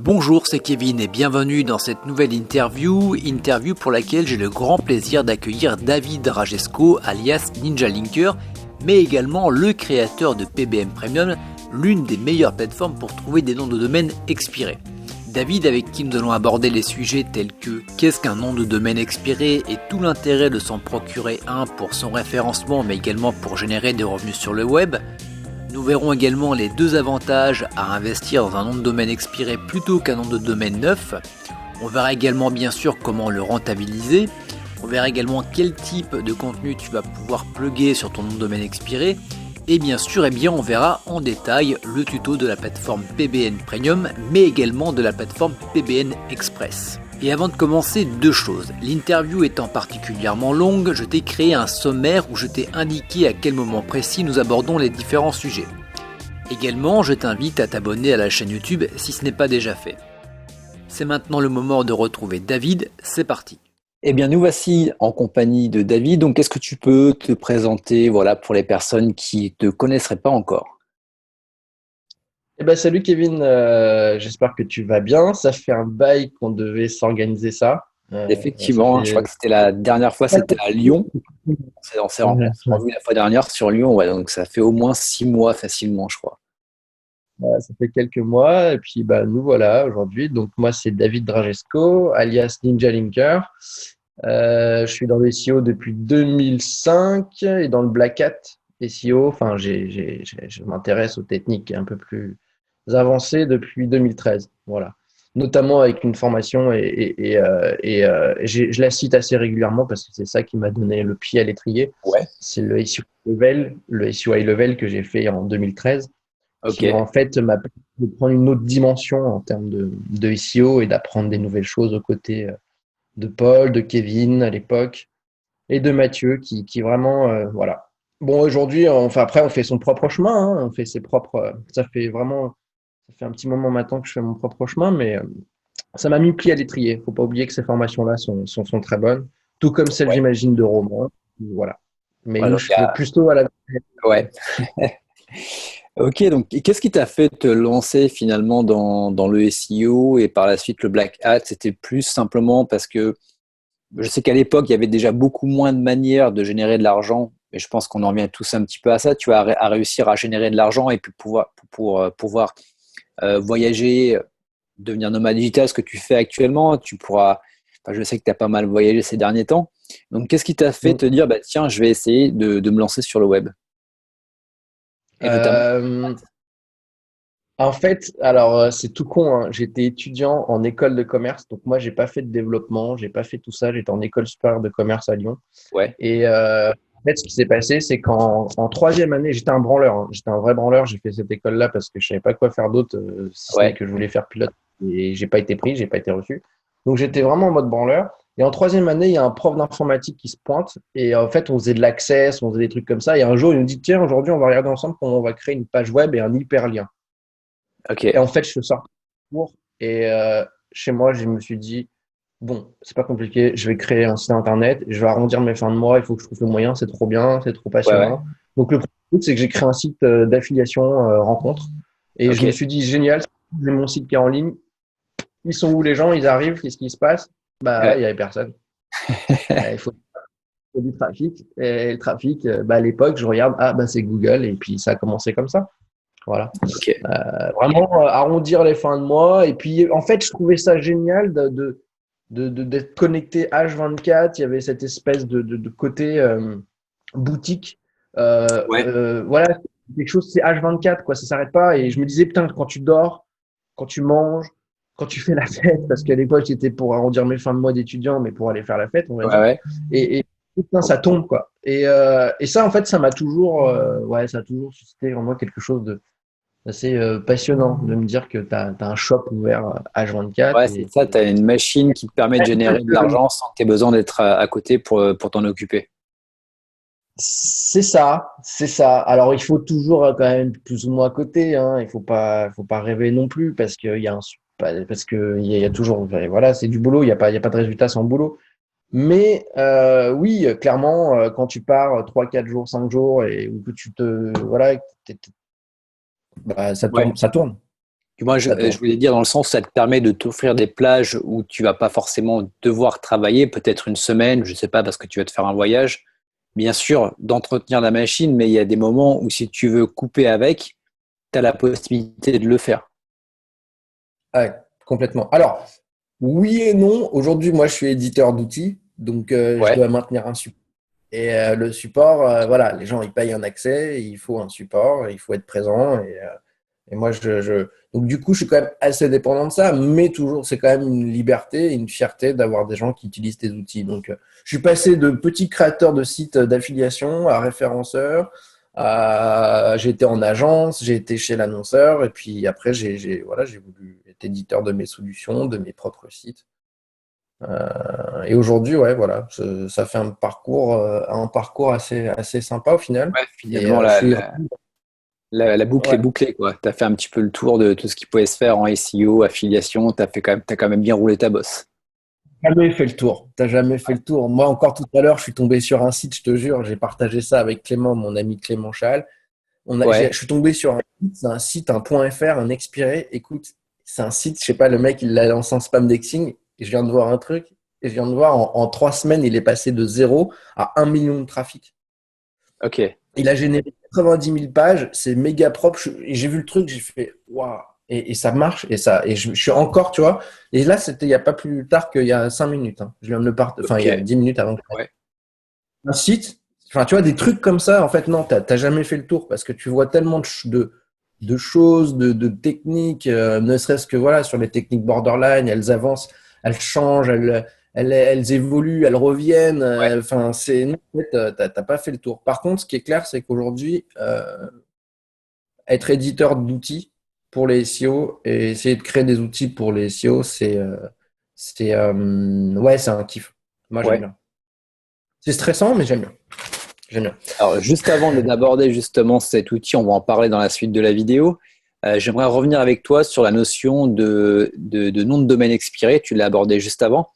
Bonjour, c'est Kevin et bienvenue dans cette nouvelle interview pour laquelle j'ai le grand plaisir d'accueillir David Rajesco alias Ninja Linker, mais également le créateur de PBM Premium, l'une des meilleures plateformes pour trouver des noms de domaine expirés. David, avec qui nous allons aborder les sujets tels que qu'est-ce qu'un nom de domaine expiré et tout l'intérêt de s'en procurer un pour son référencement mais également pour générer des revenus sur le web. Nous verrons également les deux avantages à investir dans un nom de domaine expiré plutôt qu'un nom de domaine neuf. On verra également bien sûr comment le rentabiliser. On verra également quel type de contenu tu vas pouvoir plugger sur ton nom de domaine expiré. Et bien sûr, on verra en détail le tuto de la plateforme PBN Premium, mais également de la plateforme PBN Express. Et avant de commencer, deux choses. L'interview étant particulièrement longue, je t'ai créé un sommaire où je t'ai indiqué à quel moment précis nous abordons les différents sujets. Également, je t'invite à t'abonner à la chaîne YouTube si ce n'est pas déjà fait. C'est maintenant le moment de retrouver David, c'est parti. Eh bien, nous voici en compagnie de David. Donc, est-ce que tu peux te présenter, pour les personnes qui ne te connaisseraient pas encore? Salut Kevin, j'espère que tu vas bien. Ça fait un bail qu'on devait s'organiser ça. Ça Effectivement, je crois fait... que c'était la dernière fois, c'était à Lyon. On s'est revu la fois dernière sur Lyon, ouais, donc ça fait au moins 6 mois facilement, je crois. Ça fait quelques mois et puis nous voilà aujourd'hui. Donc moi c'est David Dragesco, alias Ninja Linker. Je suis dans le SEO depuis 2005 et dans le Black Hat SEO. Enfin, je m'intéresse aux techniques un peu plus avancées depuis 2013. Voilà. Notamment avec une formation je la cite assez régulièrement parce que c'est ça qui m'a donné le pied à l'étrier. Ouais, C'est le SEO High Level que j'ai fait en 2013, ok. qui en fait m'a permis de prendre une autre dimension en termes de SEO et d'apprendre des nouvelles choses aux côtés de Paul, de Kevin à l'époque et de Mathieu qui vraiment voilà. Bon aujourd'hui après on fait son propre chemin, hein, on fait ses propres ça fait un petit moment maintenant que je fais mon propre chemin, mais ça m'a mis le pied à l'étrier. Faut pas oublier que ces formations-là sont très bonnes, tout comme celles, Ouais. j'imagine, de Romain. Voilà. Mais Ouais, nous, donc, je suis plutôt à la. ouais. Ok, donc et qu'est-ce qui t'a fait te lancer finalement dans le SEO et par la suite le Black Hat? C'était plus simplement parce que je sais qu'à l'époque, il y avait déjà beaucoup moins de manières de générer de l'argent, et je pense qu'on en revient tous un petit peu à ça, tu vois, à réussir à générer de l'argent et puis pouvoir voyager, devenir nomade digital, ce que tu fais actuellement. Je sais que tu as pas mal voyagé ces derniers temps. Donc, qu'est-ce qui t'a fait te dire, bah, tiens, je vais essayer de me lancer sur le web? Et notamment, Euh, En fait, alors c'est tout con, hein. J'étais étudiant en école de commerce, donc moi j'ai pas fait de développement, j'ai pas fait tout ça. J'étais en école supérieure de commerce à Lyon. ouais, Et en fait, ce qui s'est passé, c'est qu'en troisième année, j'étais un branleur, hein. J'étais un vrai branleur. J'ai fait cette école-là parce que je savais pas quoi faire d'autre, si ce n'est ouais, que je voulais faire pilote. Et j'ai pas été pris, j'ai pas été reçu. Donc j'étais vraiment en mode branleur. Et en troisième année, il y a un prof d'informatique qui se pointe. Et en fait, on faisait de l'access, on faisait des trucs comme ça. Et un jour, il nous dit, tiens, aujourd'hui, on va regarder ensemble comment on va créer une page web et un hyperlien. ok, Et en fait, je sors cours et chez moi, je me suis dit, bon, c'est pas compliqué, je vais créer un site internet, je vais arrondir mes fins de mois, il faut que je trouve le moyen, c'est trop bien, c'est trop ouais, ouais, passionnant. Donc, le premier truc, c'est que j'ai créé un site d'affiliation rencontre et je ok. me suis dit, génial, j'ai mon site qui est en ligne, ils sont où les gens, ils arrivent, qu'est-ce qui se passe? Bah, il Ouais. n'y avait personne. Il faut du trafic et le trafic, à l'époque, je regarde, ah, bah, c'est Google et puis ça a commencé comme ça. Voilà. Ok, Vraiment arrondir les fins de mois. Et puis, en fait, je trouvais ça génial d'être connecté H24. Il y avait cette espèce de côté boutique. ouais, Voilà, quelque chose, c'est H24, quoi, ça s'arrête pas. Et je me disais, putain, quand tu dors, quand tu manges, quand tu fais la fête, parce qu'à l'époque, j'étais pour arrondir mes fins de mois d'étudiant, mais pour aller faire la fête, on va ouais, dire. ouais. Et putain, ça tombe, quoi. Et ça, en fait, ça m'a toujours, ça a toujours suscité en moi quelque chose de assez passionnant de me dire que tu as un shop ouvert Ouais, H24 c'est et ça, tu as une machine qui te permet de générer de l'argent sans que tu aies besoin d'être à côté pour t'en occuper. c'est ça, c'est ça. Alors il faut toujours quand même plus ou moins à côté, hein. Faut pas rêver non plus parce qu'il y a parce que il y a toujours, voilà, c'est du boulot. Il y a pas de résultat sans boulot. Mais oui, clairement, quand tu pars 3 4 jours, 5 jours et ou que tu te, voilà, ça Ouais. tourne, ça tourne. Moi, Ça je tourne. voulais dire dans le sens où ça te permet de t'offrir des plages où tu vas pas forcément devoir travailler, peut-être une semaine, je sais pas, parce que tu vas te faire un voyage. Bien sûr, d'entretenir la machine, mais il y a des moments où si tu veux couper avec, tu as la possibilité de le faire. Ouais, complètement. Alors, oui et non. Aujourd'hui, moi, je suis éditeur d'outils, donc je Ouais. dois maintenir un support. Et le support, voilà, les gens, ils payent un accès, il faut un support, il faut être présent. Et moi, donc du coup, je suis quand même assez dépendant de ça, mais toujours, c'est quand même une liberté et une fierté d'avoir des gens qui utilisent tes outils. Donc, je suis passé de petit créateur de sites d'affiliation à référenceur. J'ai été en agence, j'ai été chez l'annonceur, et puis après, voilà, j'ai voulu être éditeur de mes solutions, de mes propres sites. Et aujourd'hui, ouais, voilà, ça fait un parcours assez sympa au final. Ouais, Et finalement, je suis, la boucle est ouais, bouclée, quoi. Tu as fait un petit peu le tour de tout ce qui pouvait se faire en SEO, affiliation, t'as quand même bien roulé ta bosse. jamais fait le tour. T'as jamais fait le tour. Moi, encore tout à l'heure, je suis tombé sur un site, je te jure, j'ai partagé ça avec Clément, mon ami Clément Chal. Je Ouais, suis tombé sur un site, c'est un site, un point .fr, un expiré. Écoute, c'est un site, je sais pas, le mec, il l'a lancé en spam dexing. Et je viens de voir un truc, et je viens de voir en 3 semaines, il est passé de 0 à 1 million de trafic. ok. Il a généré 90 000 pages, c'est méga propre. Et j'ai vu le truc, j'ai fait waouh! Et ça marche, et je suis encore, tu vois. Et là, c'était il n'y a pas plus tard qu'il y a 5 minutes, hein. Je viens de le enfin, il y a Ok. 10 minutes avant. Ouais. Un site, enfin, tu vois, des trucs comme ça, en fait, non, t'as jamais fait le tour parce que tu vois tellement de choses, de techniques, ne serait-ce que voilà, sur les techniques borderline, elles avancent, elles changent, elles évoluent, elles reviennent. Ouais. Enfin, non, en fait, t'as pas fait le tour. Par contre, ce qui est clair, c'est qu'aujourd'hui, être éditeur d'outils pour les SEO et essayer de créer des outils pour les SEO, ouais, c'est un kiff. Moi, j'aime Ouais. bien. C'est stressant, mais j'aime bien. J'aime bien. Alors, juste avant d'aborder justement cet outil, on va en parler dans la suite de la vidéo. J'aimerais revenir avec toi sur la notion de nom de domaine expiré. Tu l'as abordé juste avant.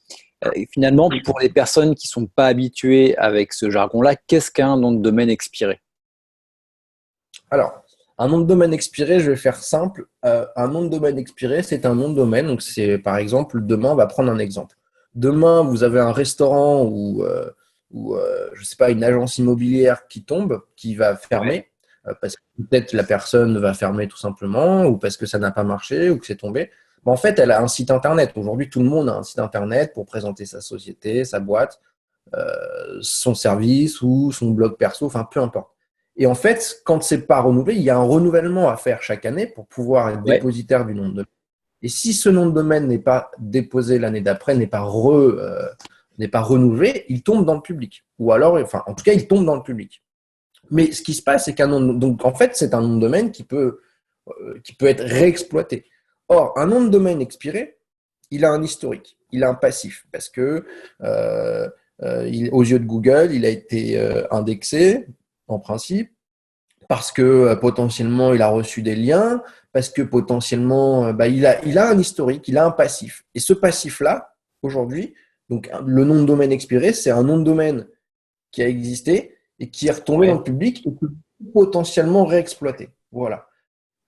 Et finalement, pour les personnes qui sont pas habituées avec ce jargon-là, qu'est-ce qu'un nom de domaine expiré? Alors, un nom de domaine expiré, je vais faire simple. Un nom de domaine expiré, c'est un nom de domaine. Donc, c'est par exemple, demain, on va prendre un exemple. Demain, vous avez un restaurant ou je sais pas, une agence immobilière qui tombe, qui va Ouais. fermer, parce que peut-être la personne va fermer tout simplement, ou parce que ça n'a pas marché, ou que c'est tombé. Mais en fait, elle a un site internet. Aujourd'hui, tout le monde a un site internet pour présenter sa société, sa boîte, son service ou son blog perso, enfin peu importe. Et en fait, quand c'est pas renouvelé, il y a un renouvellement à faire chaque année pour pouvoir être Ouais. dépositaire du nom de domaine. Et si ce nom de domaine n'est pas déposé l'année d'après, n'est pas renouvelé, il tombe dans le public. Ou alors, enfin, en tout cas, il tombe dans le public. Mais ce qui se passe, c'est qu'un nom donc en fait, c'est un nom de domaine qui peut être réexploité. Or, un nom de domaine expiré, il a un historique, il a un passif, parce que aux yeux de Google, il a été indexé en principe, parce que potentiellement il a reçu des liens, parce que potentiellement bah, il a un historique, il a un passif. Et ce passif-là, aujourd'hui, donc le nom de domaine expiré, c'est un nom de domaine qui a existé et qui est retombé dans Ouais. le public et peut potentiellement réexploiter. Voilà.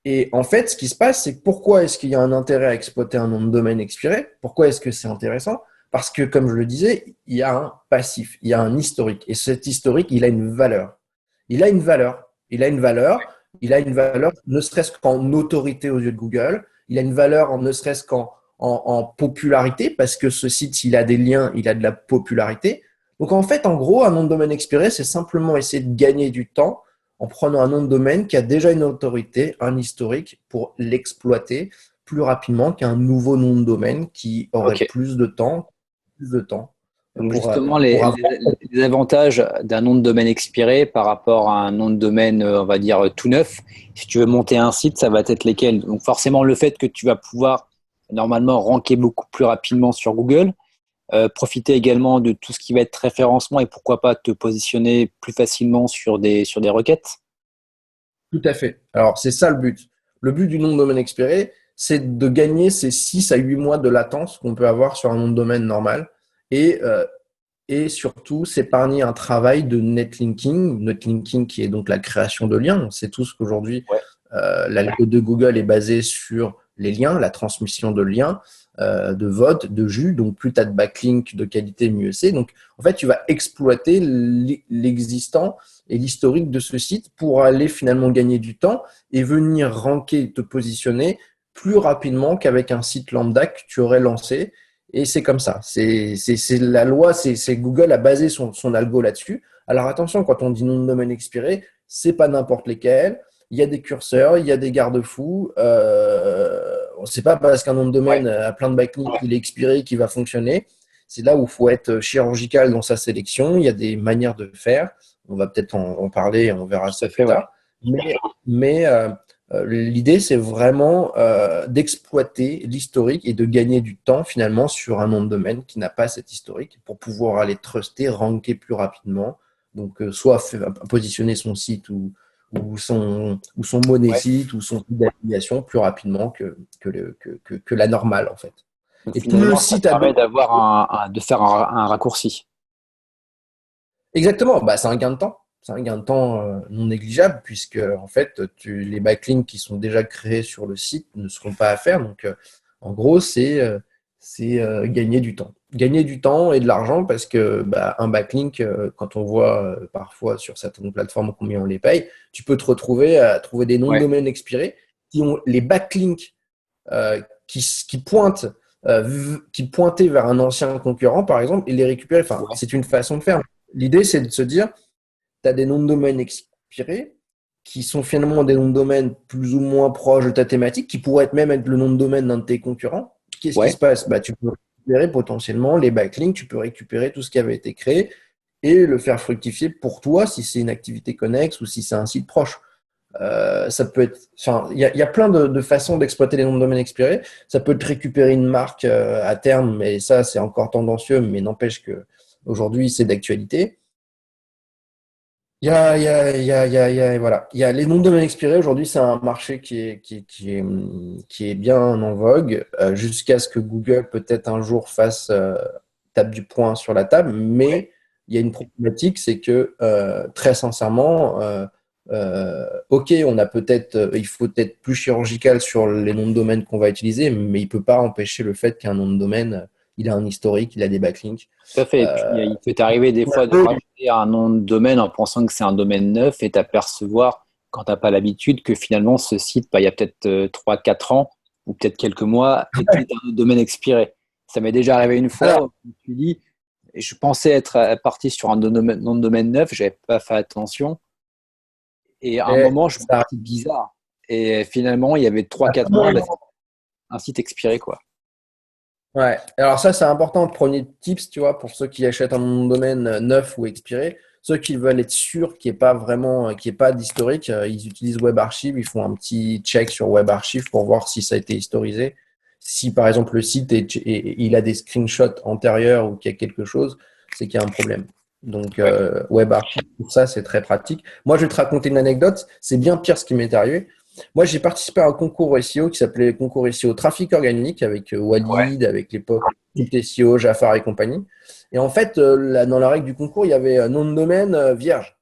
Et en fait, ce qui se passe, c'est pourquoi est-ce qu'il y a un intérêt à exploiter un nom de domaine expiré? Pourquoi est-ce que c'est intéressant? Parce que, comme je le disais, il y a un passif, il y a un historique. Et cet historique, il a une valeur. Il a une valeur. Il a une valeur. Il a une valeur, ne serait-ce qu'en autorité aux yeux de Google. Il a une valeur, ne serait-ce en popularité, parce que ce site, s'il a des liens, il a de la popularité. Donc, en fait, en gros, un nom de domaine expiré, c'est simplement essayer de gagner du temps en prenant un nom de domaine qui a déjà une autorité, un historique, pour l'exploiter plus rapidement qu'un nouveau nom de domaine qui aurait Ok. plus de temps Donc pour, justement, pour avoir. les avantages d'un nom de domaine expiré par rapport à un nom de domaine, on va dire, tout neuf, si tu veux monter un site, ça va être lesquels? Donc forcément, le fait que tu vas pouvoir normalement ranker beaucoup plus rapidement sur Google, profiter également de tout ce qui va être référencement et pourquoi pas te positionner plus facilement sur des requêtes. Tout à fait. Alors, c'est ça le but. Le but du nom de domaine expiré, c'est de gagner ces 6 à 8 mois de latence qu'on peut avoir sur un nom de domaine normal et, euh, et surtout s'épargner un travail de netlinking. Netlinking qui est donc la création de liens. On sait tous qu'aujourd'hui, Ouais. l'algo de Google est basé sur les liens, la transmission de liens, de votes, de jus. Donc, plus tu as de backlink de qualité, mieux c'est. Donc, en fait, tu vas exploiter l'existant et l'historique de ce site pour aller finalement gagner du temps et venir ranker, te positionner plus rapidement qu'avec un site lambda que tu aurais lancé. Et c'est comme ça. C'est la loi, c'est Google a basé son algo là-dessus. Alors attention, quand on dit nom de domaine expiré, c'est pas n'importe lesquels. Il y a des curseurs, il y a des garde-fous. C'est pas parce qu'un nom de domaine a plein de backlinks qu'il est expiré qu'il va fonctionner. C'est là où il faut être chirurgical dans sa sélection. Il y a des manières de faire. On va peut-être en parler et on verra ça plus tard. Mais l'idée, c'est vraiment d'exploiter l'historique et de gagner du temps finalement sur un nom de domaine qui n'a pas cet historique pour pouvoir aller truster, ranker plus rapidement. Donc, soit positionner son site ou son moné-site ou son site d'affiliation plus rapidement que la normale en fait. Donc, et plus le site permet de faire un raccourci. Exactement, c'est un gain de temps. C'est un gain de temps non négligeable puisque en fait les backlinks qui sont déjà créés sur le site ne seront pas à faire. Donc en gros c'est gagner du temps. Gagner du temps et de l'argent parce que un backlink, quand on voit parfois sur certaines plateformes combien on les paye, tu peux te retrouver à trouver des noms de domaine expirés qui ont les backlinks qui pointaient vers un ancien concurrent par exemple et les récupérer. Enfin, c'est une façon de faire. L'idée, c'est de se dire, tu as des noms de domaine expirés qui sont finalement des noms de domaine plus ou moins proches de ta thématique, qui pourraient même être le nom de domaine d'un de tes concurrents. Qu'est-ce qui se passe? Tu peux récupérer potentiellement les backlinks, tu peux récupérer tout ce qui avait été créé et le faire fructifier pour toi si c'est une activité connexe ou si c'est un site proche. Ça peut être, il y a plein de façons d'exploiter les noms de domaine expirés. Ça peut être récupérer une marque à terme, mais ça, c'est encore tendancieux, mais n'empêche que aujourd'hui, c'est d'actualité. Voilà. Il y a les noms de domaine expirés. Aujourd'hui, c'est un marché qui est bien en vogue, jusqu'à ce que Google, peut-être un jour, tape du poing sur la table. Mais il y a une problématique, c'est que, très sincèrement, OK, il faut être plus chirurgical sur les noms de domaine qu'on va utiliser, mais il ne peut pas empêcher le fait qu'un nom de domaine, il a un historique, il a des backlinks. Tout à fait. Et puis, il peut t'arriver des fois de rajouter un nom de domaine en pensant que c'est un domaine neuf et t'apercevoir, quand tu n'as pas l'habitude, que finalement, ce site, il y a peut-être 3-4 ans ou peut-être quelques mois, était un domaine expiré. Ça m'est déjà arrivé une fois où tu dis, je pensais être parti sur un nom de domaine neuf, je n'avais pas fait attention. Et à un moment, je me suis dit bizarre. Et finalement, il y avait 3-4 mois, un site expiré, quoi. Ouais, alors ça c'est important, premier tips, tu vois, pour ceux qui achètent un nom de domaine neuf ou expiré, ceux qui veulent être sûrs qu'il n'y ait pas d'historique, ils utilisent WebArchive, ils font un petit check sur WebArchive pour voir si ça a été historisé. Si par exemple le site il a des screenshots antérieurs ou qu'il y a quelque chose, c'est qu'il y a un problème. Donc WebArchive, pour ça c'est très pratique. Moi je vais te raconter une anecdote, c'est bien pire ce qui m'est arrivé. Moi, j'ai participé à un concours SEO qui s'appelait Concours SEO Trafic Organique avec Walid, avec l'époque SEO, Jafar et compagnie. Et en fait, dans la règle du concours, il y avait un nom de domaine vierge.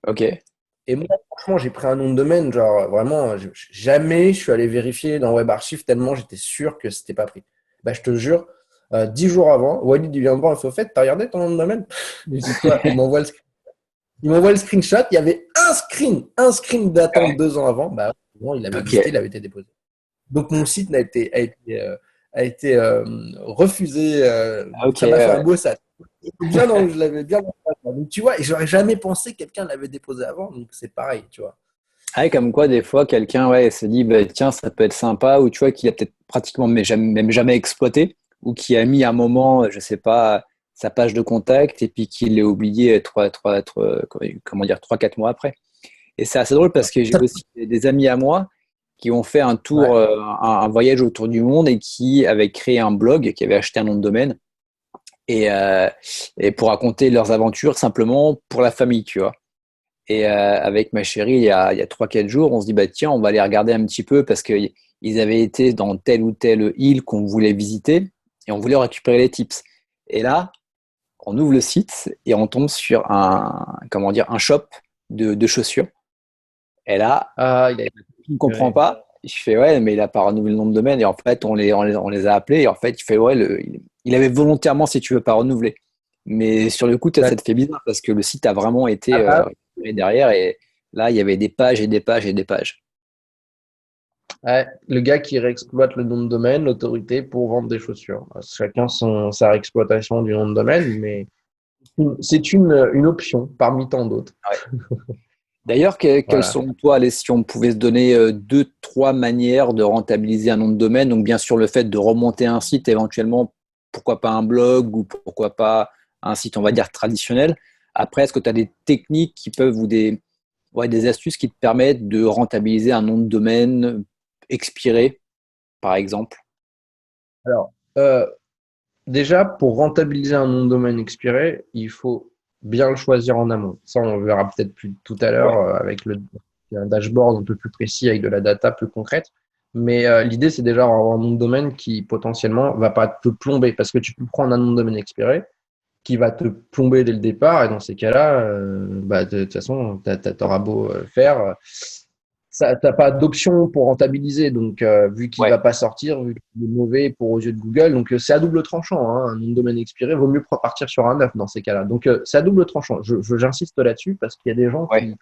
OK. Et moi, franchement, j'ai pris un nom de domaine, genre vraiment, jamais je suis allé vérifier dans WebArchive tellement j'étais sûr que c'était pas pris. Je te jure, 10 jours avant, Walid il vient me voir, il fait au fait, t'as regardé ton nom de domaine? Je dis quoi? Il m'envoie le screenshot, il y avait un screen datant de 2 ans avant. Il avait existé, il avait été déposé. Donc mon site a été refusé. Ça m'a fait un beau sas. Je l'avais bien. Donc tu vois, et j'aurais jamais pensé que quelqu'un l'avait déposé avant. Donc c'est pareil, tu vois. Ah, comme quoi, des fois, quelqu'un se dit, tiens, ça peut être sympa, ou tu vois, qu'il a peut-être pratiquement même jamais exploité, ou qui a mis un moment, je sais pas, sa page de contact, et puis qu'il l'a oublié 3-4 mois après. Et c'est assez drôle parce que j'ai aussi des amis à moi qui ont fait un tour, un voyage autour du monde et qui avaient créé un blog, qui avaient acheté un nom de domaine, et pour raconter leurs aventures simplement pour la famille, tu vois. Et avec ma chérie, il y a 3-4 jours, on se dit, tiens, on va aller regarder un petit peu parce qu'ils avaient été dans telle ou telle île qu'on voulait visiter et on voulait récupérer les tips. Et là, on ouvre le site et on tombe sur un shop de chaussures. Et là, il ne comprend pas. Je fais ouais, mais il a pas renouvelé le nom de domaine. Et en fait, on les a appelés. Et en fait, il fait ouais, il avait volontairement, si tu veux, pas renouveler. Mais sur le coup, ça te fait bizarre parce que le site a vraiment été Ah bah, récupéré derrière. Et là, il y avait des pages et des pages et des pages. ouais, le gars qui réexploite le nom de domaine, l'autorité pour vendre des chaussures. Chacun sa réexploitation du nom de domaine, mais c'est une option parmi tant d'autres. Ouais. D'ailleurs, quelles Voilà. sont, toi, si on pouvait se donner deux, trois manières de rentabiliser un nom de domaine? Donc, bien sûr, le fait de remonter un site, éventuellement, pourquoi pas un blog ou pourquoi pas un site, on va dire, traditionnel. Après, est-ce que tu as des techniques qui peuvent ou des astuces qui te permettent de rentabiliser un nom de domaine expiré, par exemple? Alors, déjà, pour rentabiliser un nom de domaine expiré, il faut bien le choisir en amont. Ça, on verra peut-être plus tout à l'heure Ouais, avec un dashboard un peu plus précis, avec de la data plus concrète. Mais l'idée, c'est déjà d'avoir un nom de domaine qui potentiellement va pas te plomber, parce que tu peux prendre un nom de domaine expiré qui va te plomber dès le départ, et dans ces cas-là, bah, de toute façon, t'auras beau faire, t'as pas d'option pour rentabiliser, donc vu qu'il ouais, va pas sortir, vu qu'il est mauvais pour aux yeux de Google, donc c'est à double tranchant, hein, un nom de domaine expiré, vaut mieux partir sur un neuf dans ces cas-là. Donc c'est à double tranchant. J'insiste là-dessus parce qu'il y a des gens ouais. qui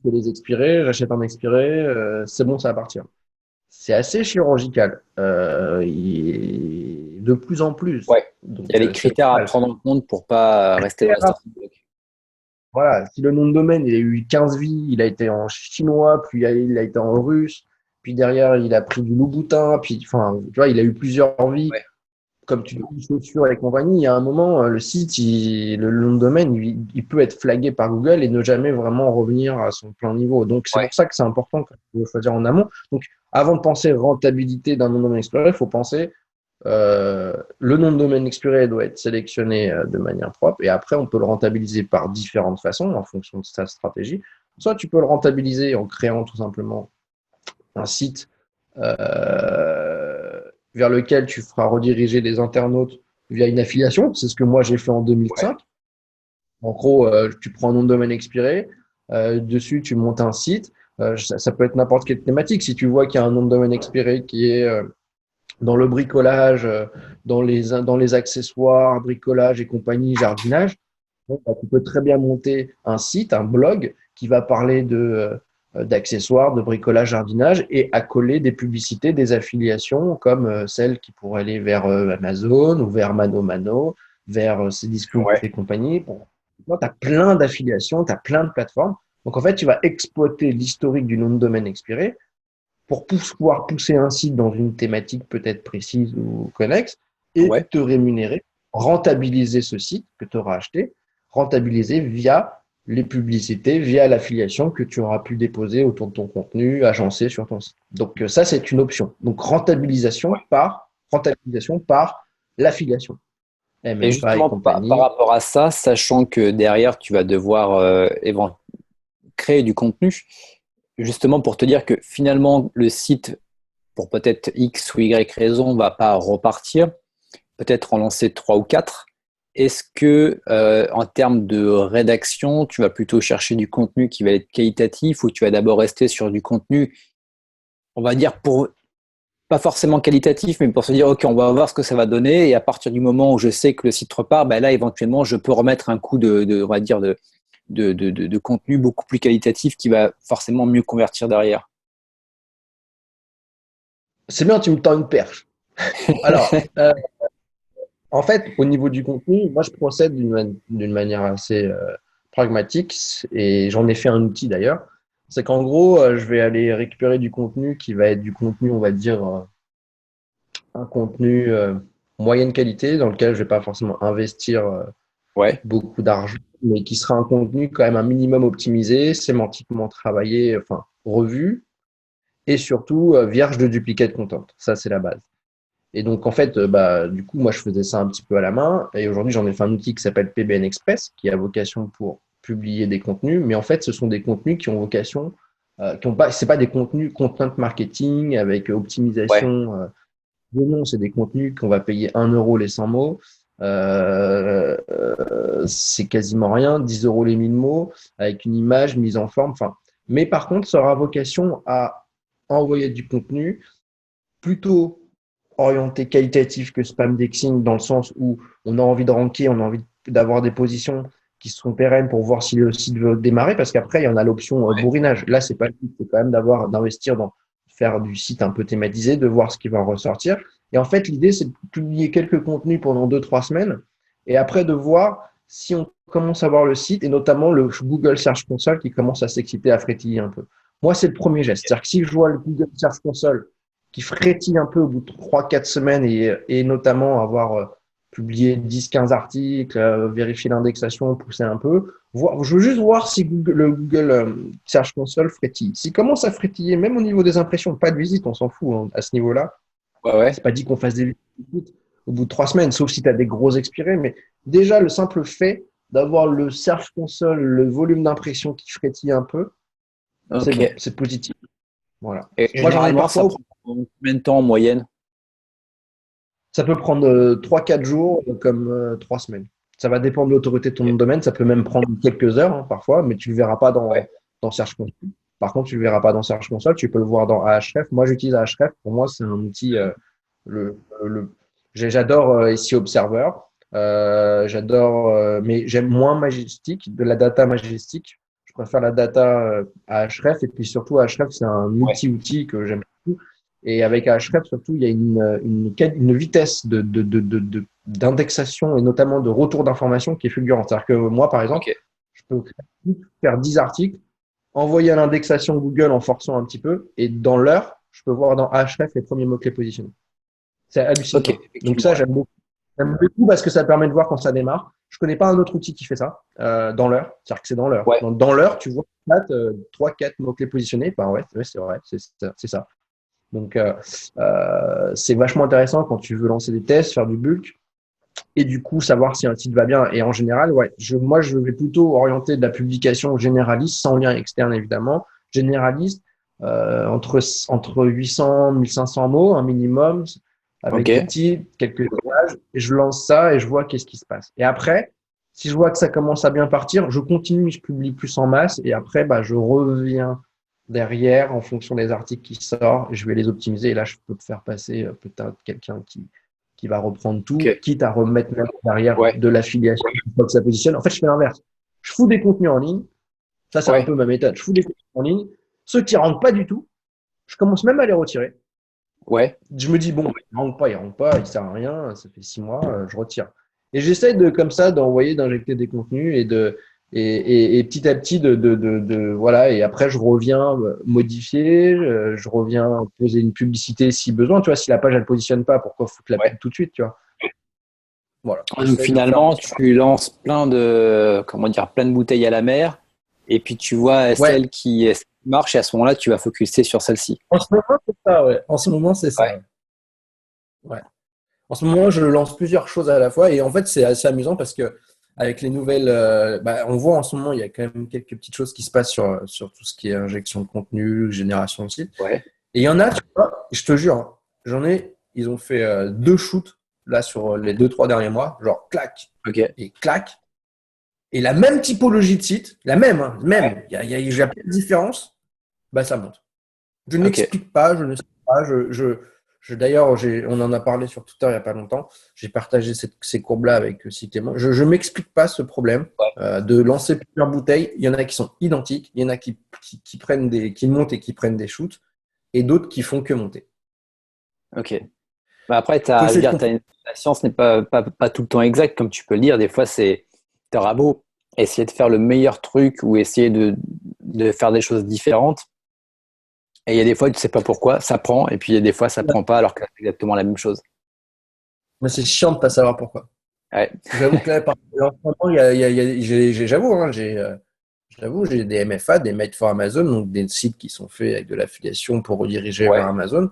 font les expirés, j'achète un expiré, c'est bon, ça va partir. C'est assez chirurgical, de plus en plus. Ouais. Il y a Donc des c'est critères à normal. prendre en compte pour pas rester dans le starting block. Voilà, si le nom de domaine, il a eu 15 vies, il a été en chinois, puis il a été en russe, puis derrière, il a pris du Louboutin, puis, enfin, tu vois, il a eu plusieurs vies. Ouais, Comme tu dis, chaussures et compagnie, il y a un moment, le site, le nom de domaine, il peut être flagué par Google et ne jamais vraiment revenir à son plein niveau. Donc, c'est ouais, pour ça que c'est important de choisir en amont. Donc, avant de penser rentabilité d'un nom de domaine exploré, il faut penser le nom de domaine expiré doit être sélectionné de manière propre et après on peut le rentabiliser par différentes façons en fonction de sa stratégie. Soit tu peux le rentabiliser en créant tout simplement un site vers lequel tu feras rediriger les internautes via une affiliation. C'est ce que moi j'ai fait en ouais, 2005. En gros, tu prends un nom de domaine expiré, dessus tu montes un site. Ça peut être n'importe quelle thématique. Si tu vois qu'il y a un nom de domaine expiré qui est dans le bricolage, dans les accessoires, bricolage et compagnie, jardinage, bon, bah, tu peux très bien monter un site, un blog qui va parler d'accessoires, de bricolage, jardinage et accoler des publicités, des affiliations comme celles qui pourraient aller vers Amazon ou vers Mano Mano, vers Cdiscount ouais, et compagnie. Bon, tu as plein d'affiliations, tu as plein de plateformes. Donc en fait, tu vas exploiter l'historique du nom de domaine expiré pour pouvoir pousser un site dans une thématique peut-être précise ou connexe et ouais. te rémunérer, rentabiliser ce site que tu auras acheté, rentabiliser via les publicités, via l'affiliation que tu auras pu déposer autour de ton contenu, agencé sur ton site. Donc ça, c'est une option. Donc rentabilisation par l'affiliation. Et MNPA et justement, par compagnie. rapport à ça, sachant que derrière, tu vas devoir créer du contenu, justement pour te dire que finalement, le site, pour peut-être X ou Y raison, va pas repartir, peut-être en lancer trois ou quatre. Est-ce que, en termes de rédaction, tu vas plutôt chercher du contenu qui va être qualitatif ou tu vas d'abord rester sur du contenu, on va dire, pour pas forcément qualitatif, mais pour se dire, OK, on va voir ce que ça va donner. Et à partir du moment où je sais que le site repart, ben là, éventuellement, je peux remettre un coup on va dire, de contenu beaucoup plus qualitatif qui va forcément mieux convertir derrière. C'est bien, tu me tends une perche. Alors, en fait, au niveau du contenu, moi, je procède d'une manière assez pragmatique et j'en ai fait un outil d'ailleurs. C'est qu'en gros, je vais aller récupérer du contenu qui va être du contenu, on va dire, un contenu moyenne qualité dans lequel je vais pas forcément investir Ouais, beaucoup d'argent, mais qui sera un contenu quand même un minimum optimisé, sémantiquement travaillé, enfin, revu et surtout vierge de duplicate content. Ça, c'est la base. Et donc, en fait, bah, du coup, moi, je faisais ça un petit peu à la main. Et aujourd'hui, j'en ai fait un outil qui s'appelle PBN Express, qui a vocation pour publier des contenus. Mais en fait, ce sont des contenus qui ont vocation, qui ont pas, c'est pas des contenus content marketing avec ouais, optimisation. Non, c'est des contenus qu'on va payer 1 € les 100 mots. C'est quasiment rien, 10 € les 1000 mots, avec une image mise en forme. Enfin, mais par contre, ça aura vocation à envoyer du contenu plutôt orienté qualitatif que spam-dexing, dans le sens où on a envie de ranker, on a envie d'avoir des positions qui sont pérennes pour voir si le site veut démarrer, parce qu'après, il y en a l'option bourrinage. Là, c'est pas le but, c'est quand même d'investir dans faire du site un peu thématisé, de voir ce qui va en ressortir. Et en fait, l'idée, c'est de publier quelques contenus pendant 2-3 semaines, et après de voir si on commence à voir le site, et notamment le Google Search Console qui commence à s'exciter, à frétiller un peu. Moi, c'est le premier geste. C'est-à-dire que si je vois le Google Search Console qui frétille un peu au bout de 3-4 semaines et notamment avoir publié 10-15 articles, vérifier l'indexation, pousser un peu. Je veux juste voir si le Google Search Console frétille. S'il commence à frétiller, même au niveau des impressions, pas de visite, on s'en fout hein, à ce niveau-là. Ouais. C'est pas dit qu'on fasse des visites au bout de 3 semaines, sauf si tu as des gros expirés. Mais déjà, le simple fait d'avoir le Search Console, le volume d'impression qui frétille un peu, c'est bon, c'est positif. Voilà. Et moi, j'en ai généralement, ça parfois. prend combien de temps en moyenne? Ça peut prendre 3-4 jours comme 3 semaines. Ça va dépendre de l'autorité de ton domaine. Ça peut même prendre quelques heures hein, parfois, mais tu ne le verras pas dans Search Console. Par contre, tu ne le verras pas dans Search Console. Tu peux le voir dans Ahref. Moi, j'utilise Ahref. Pour moi, c'est un outil. J'adore SEO Observer. Mais j'aime moins Majestic, de la data Majestic. Je préfère la data à Ahref. Et puis surtout, Ahref, c'est un multi-outil que j'aime beaucoup. Et avec Ahref, surtout, il y a une vitesse d'indexation et notamment de retour d'information qui est fulgurante. C'est-à-dire que moi, par exemple, je peux faire 10 articles, envoyer à l'indexation Google en forçant un petit peu, et dans l'heure, je peux voir dans Ahref les premiers mots-clés positionnés. C'est hallucinant. Donc ça, j'aime beaucoup. J'aime beaucoup parce que ça permet de voir quand ça démarre. Je connais pas un autre outil qui fait ça dans l'heure. C'est-à-dire que c'est dans l'heure. Dans l'heure, tu vois 3-4 mots-clés positionnés. Ben ouais, c'est vrai, c'est ça. Donc, c'est vachement intéressant quand tu veux lancer des tests, faire du bulk et du coup savoir si un site va bien. Et en général, moi, je vais plutôt orienter de la publication généraliste, sans lien externe évidemment, généraliste, entre 800 1500 mots, un minimum, avec des titres, quelques images. Et je lance ça et je vois qu'est-ce qui se passe. Et après, si je vois que ça commence à bien partir, je continue, je publie plus en masse et après, je reviens derrière, en fonction des articles qui sortent, je vais les optimiser. Et là, je peux te faire passer peut-être quelqu'un qui va reprendre tout, quitte à remettre même derrière de l'affiliation une fois que ça positionne. En fait, je fais l'inverse. Je fous des contenus en ligne. Ça, c'est un peu ma méthode. Je fous des contenus en ligne. Ceux qui ne rentrent pas du tout, je commence même à les retirer. Je me dis, bon, il ne rentre pas, il ne sert à rien. Ça fait 6 mois, je retire. Et j'essaie comme ça, d'injecter des contenus et petit à petit voilà. Et après, je reviens modifier, je reviens poser une publicité si besoin. Tu vois, si la page, elle positionne pas, pourquoi foutre la pub tout de suite, tu vois. Voilà. Donc finalement, tu lances plein de bouteilles à la mer, et puis tu vois celle qui marche, et à ce moment-là, tu vas focuser sur celle-ci. En ce moment, c'est ça, ouais. En ce moment, c'est ça. Ouais. En ce moment, je lance plusieurs choses à la fois, et en fait, c'est assez amusant parce que avec les nouvelles, on voit en ce moment, il y a quand même quelques petites choses qui se passent sur tout ce qui est injection de contenu, génération de site. Et il y en a, tu vois, je te jure, ils ont fait 2 shoots là sur les 2-3 derniers mois, genre clac et clac. Et la même typologie de site, la même, il y a pas de différence, ça monte. Je n'explique pas, je ne sais pas, d'ailleurs, on en a parlé sur Twitter il n'y a pas longtemps. J'ai partagé ces courbes-là avec Cyclément. Je ne m'explique pas ce problème de lancer plusieurs bouteilles. Il y en a qui sont identiques, il y en a qui montent et qui prennent des shoots, et d'autres qui font que monter. Ok. Après, la science n'est pas tout le temps exacte, comme tu peux le dire. Des fois, t'auras beau essayer de faire le meilleur truc ou essayer de faire des choses différentes. Et il y a des fois, tu ne sais pas pourquoi, ça prend. Et puis, il y a des fois, ça ne prend pas alors que c'est exactement la même chose. Mais c'est chiant de ne pas savoir pourquoi. Ouais. J'avoue que là, en ce moment, j'avoue, j'ai des MFA, des Made for Amazon, donc des sites qui sont faits avec de l'affiliation pour rediriger vers Amazon.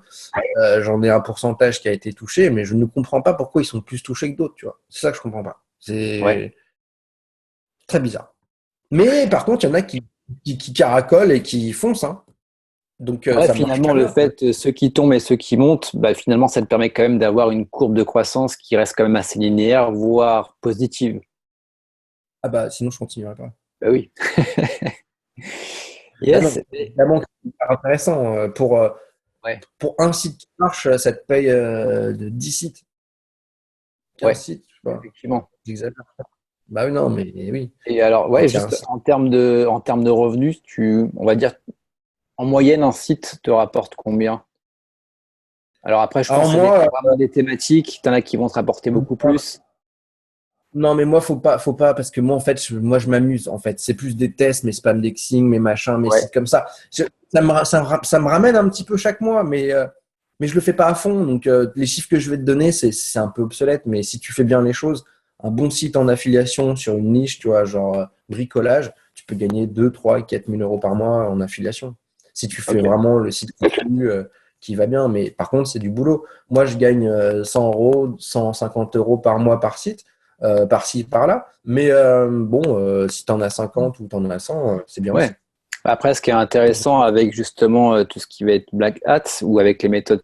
J'en ai un pourcentage qui a été touché, mais je ne comprends pas pourquoi ils sont plus touchés que d'autres, tu vois. C'est ça que je comprends pas. C'est très bizarre. Mais par contre, il y en a qui caracolent et qui foncent, hein. Donc, finalement, le fait, ceux qui tombent et ceux qui montent, finalement, ça te permet quand même d'avoir une courbe de croissance qui reste quand même assez linéaire, voire positive. Ah sinon, je continuerai pas. Oui. Yes. Évidemment, c'est intéressant Ouais, Pour un site qui marche, ça te paye de 10 sites, 15 ouais, sites, je sais pas. effectivement. J'exagère. Bah oui, non, mais oui. Et alors, ouais, Quand il y a un juste site. en termes de revenus, on va dire, en moyenne, un site te rapporte combien? Alors après, je pense Alors que ça dépend moi, vraiment des thématiques. T'en as qui vont te rapporter beaucoup plus. non, mais moi, faut pas, parce que moi, en fait, moi, je m'amuse, en fait. C'est plus des tests, mes spamdexing, mes machins, mes Ouais, sites comme ça. Ça me ramène un petit peu chaque mois, mais je le fais pas à fond. Donc, les chiffres que je vais te donner, c'est un peu obsolète, mais si tu fais bien les choses, un bon site en affiliation sur une niche, tu vois, genre bricolage, tu peux gagner 2 3 4 000 euros par mois en affiliation. Si tu fais ok. vraiment le site qui va bien, mais par contre, c'est du boulot. Moi, je gagne 100 euros, 150 euros par mois par site par-ci, par-là. Mais bon, si tu en as 50 ou tu en as 100, c'est bien Ouais. aussi. Après, ce qui est intéressant avec justement tout ce qui va être Black Hat ou avec les méthodes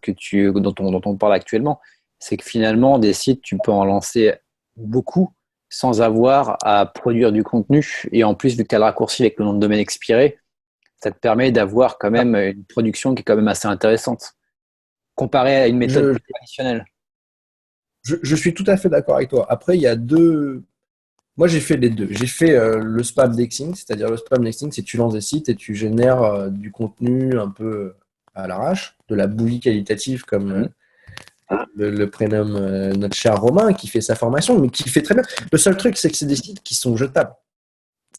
dont on parle actuellement, c'est que finalement, des sites, tu peux en lancer beaucoup sans avoir à produire du contenu. Et en plus, vu que tu as le raccourci avec le nom de domaine expiré, ça te permet d'avoir quand même une production qui est quand même assez intéressante, comparé à une méthode Je, plus traditionnelle. je suis tout à fait d'accord avec toi. Après, il y a deux. Moi, j'ai fait les deux. J'ai fait le spam dexing, c'est-à-dire le spam dexing, c'est tu lances des sites et tu génères du contenu un peu à l'arrache, de la bouillie qualitative, comme Mhm. le prénomme notre cher Romain, qui fait sa formation, mais qui fait très bien. Le seul truc, c'est que c'est des sites qui sont jetables.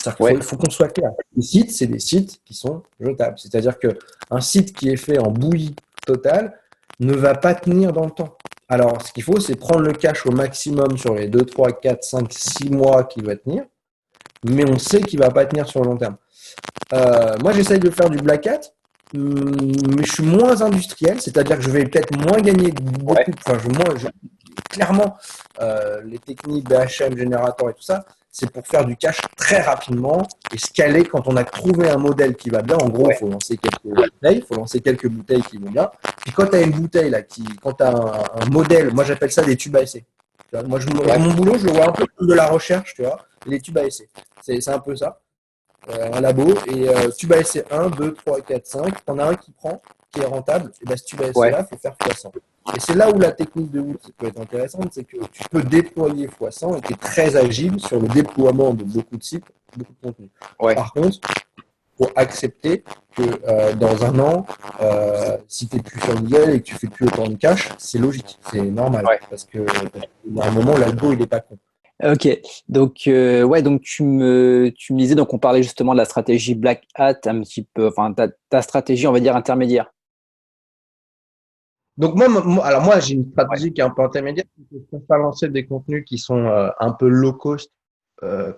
C'est-à-dire qu'il Ouais, faut qu'on soit clair. Les sites, c'est des sites qui sont jetables. C'est-à-dire qu'un site qui est fait en bouillie totale ne va pas tenir dans le temps. Alors, ce qu'il faut, c'est prendre le cash au maximum sur les 2, 3, 4, 5, 6 mois qui va tenir, mais on sait qu'il ne va pas tenir sur le long terme. Moi, j'essaye de faire du black hat, mais je suis moins industriel, c'est-à-dire que je vais peut-être moins gagner ouais, beaucoup. Enfin, clairement, les techniques BHM, générateur et tout ça, c'est pour faire du cash très rapidement et scaler quand on a trouvé un modèle qui va bien. En gros, il ouais, faut lancer quelques bouteilles, qui vont bien. Puis quand tu as une bouteille, là, quand tu as un modèle, moi j'appelle ça des tubes à essai. Moi, ouais, mon boulot, je le vois un peu comme de la recherche, tu vois, les tubes à essai. C'est un peu ça un labo, et tube ASC 1, 2, 3, 4, 5, t'en as un qui prend, qui est rentable, et ben ce tube ouais, ASC-là, il faut faire x100. Et c'est là où la technique de Wood peut être intéressante, c'est que tu peux déployer x100 et tu es très agile sur le déploiement de beaucoup de sites, beaucoup de contenu. ouais, Par contre, il faut accepter que dans un an, si tu n'es plus sur Google et que tu fais plus autant de cash, c'est logique, c'est normal. ouais. Parce que à un moment, l'algo, il n'est pas con. Ok, donc ouais, donc tu me disais, donc on parlait justement de la stratégie Black Hat, un petit peu, enfin ta stratégie, on va dire intermédiaire. Donc alors moi j'ai une Ouais, stratégie qui est un peu intermédiaire. Je préfère lancer des contenus qui sont un peu low cost,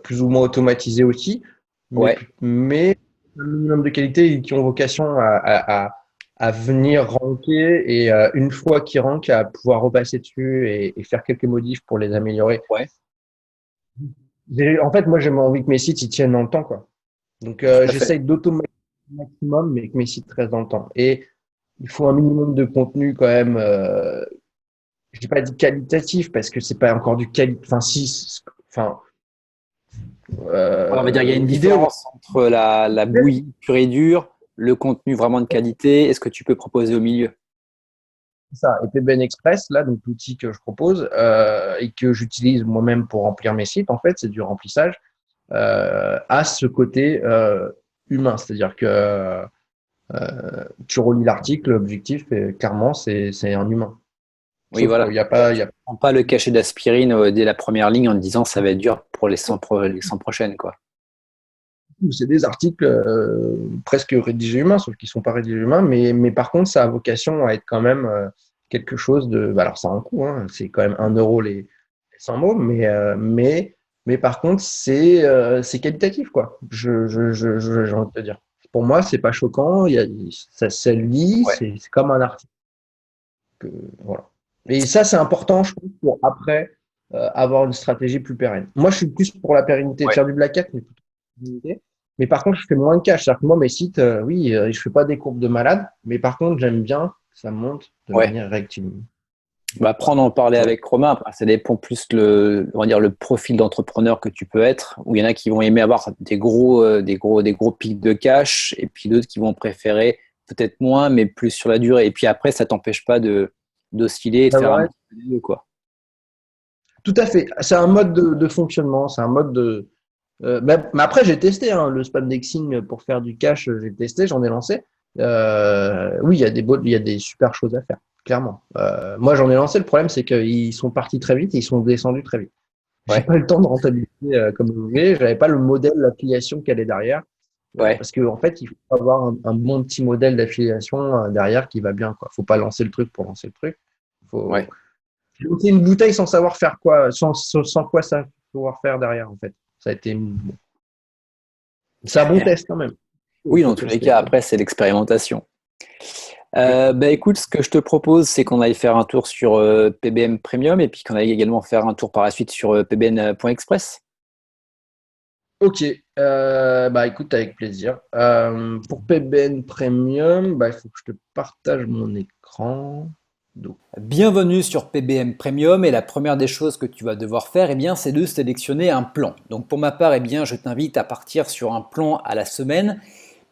plus ou moins automatisés aussi, ouais, mais un minimum de qualité et qui ont vocation à venir ranker et une fois qu'ils rankent à pouvoir repasser dessus et faire quelques modifs pour les améliorer. ouais, En fait, moi j'ai envie que mes sites ils tiennent dans le temps quoi. Donc tout à fait. j'essaye d'automatiser au maximum mais que mes sites restent dans le temps. Et il faut un minimum de contenu quand même. Je n'ai pas dit qualitatif parce que c'est pas encore du quali. Enfin, si. Enfin, Ouais, on va dire qu'il y a une l'idée, différence entre la bouillie pure et dure, le contenu vraiment de qualité et ce que tu peux proposer au milieu. c'est ça. Et PBN Express, là, donc l'outil que je propose et que j'utilise moi-même pour remplir mes sites, en fait, c'est du remplissage, a ce côté humain. C'est-à-dire que tu relis l'article, l'objectif, clairement, c'est un humain. Oui, Sauf qu'il voilà. n'y a pas, il y a Prends pas le cachet d'aspirine dès la première ligne en te disant ça va être dur pour les 100 prochaines, quoi. c'est des articles presque rédigés humains, sauf qu'ils ne sont pas rédigés humains, mais par contre, ça a vocation à être quand même quelque chose de. Bah, alors, ça a un coût, hein, c'est quand même 1 euro les 100 mots, mais par contre, c'est qualitatif, quoi. J'ai envie de te dire. Pour moi, c'est pas choquant, ça se lit, Ouais. c'est comme un article. Voilà. Et ça, c'est important, je trouve, pour après avoir une stratégie plus pérenne. Moi, je suis plus pour la pérennité de Ouais. faire du black hat, mais plutôt pérennité. Mais par contre, je fais moins de cash. C'est-à-dire que moi, mes sites, oui, je fais pas des courbes de malade, mais par contre, j'aime bien que ça monte de Ouais. manière rectiligne. Bah, après, on en parlait avec Romain. Après, ça dépend plus on va dire le profil d'entrepreneur que tu peux être. Où il y en a qui vont aimer avoir des gros pics de cash, et puis d'autres qui vont préférer peut-être moins, mais plus sur la durée. Et puis après, ça t'empêche pas d'osciller et de faire un Ouais, petit peu des deux, quoi. tout à fait. C'est un mode de fonctionnement, c'est un mode de. Mais après, j'ai testé hein, le spamdexing pour faire du cache. J'ai testé, j'en ai lancé. Oui, il y a des super choses à faire, clairement. Moi, j'en ai lancé. Le problème, c'est qu'ils sont partis très vite et ils sont descendus très vite. J'ai Ouais, pas eu le temps de rentabiliser comme je voulais. J'avais pas le modèle d'affiliation qui allait derrière. ouais. Parce qu'en fait, il faut avoir un bon petit modèle d'affiliation derrière qui va bien, quoi. Faut pas lancer le truc pour lancer le truc. Faut Ouais. lancer une bouteille sans savoir faire quoi, sans quoi savoir faire derrière, en fait. Ça a été, bon. C'est un bon test quand même. Oui, Faut dans tous les tester. cas, après, c'est l'expérimentation. Oui. Bah écoute, ce que je te propose, c'est qu'on aille faire un tour sur PBM Premium et puis qu'on aille également faire un tour par la suite sur PBN.express. Ok, bah écoute, avec plaisir. Pour PBN Premium, bah, il faut que je te partage mon écran. Donc, Bienvenue sur PBM Premium et la première des choses que tu vas devoir faire, eh bien, c'est de sélectionner un plan. Donc pour ma part, eh bien, je t'invite à partir sur un plan à la semaine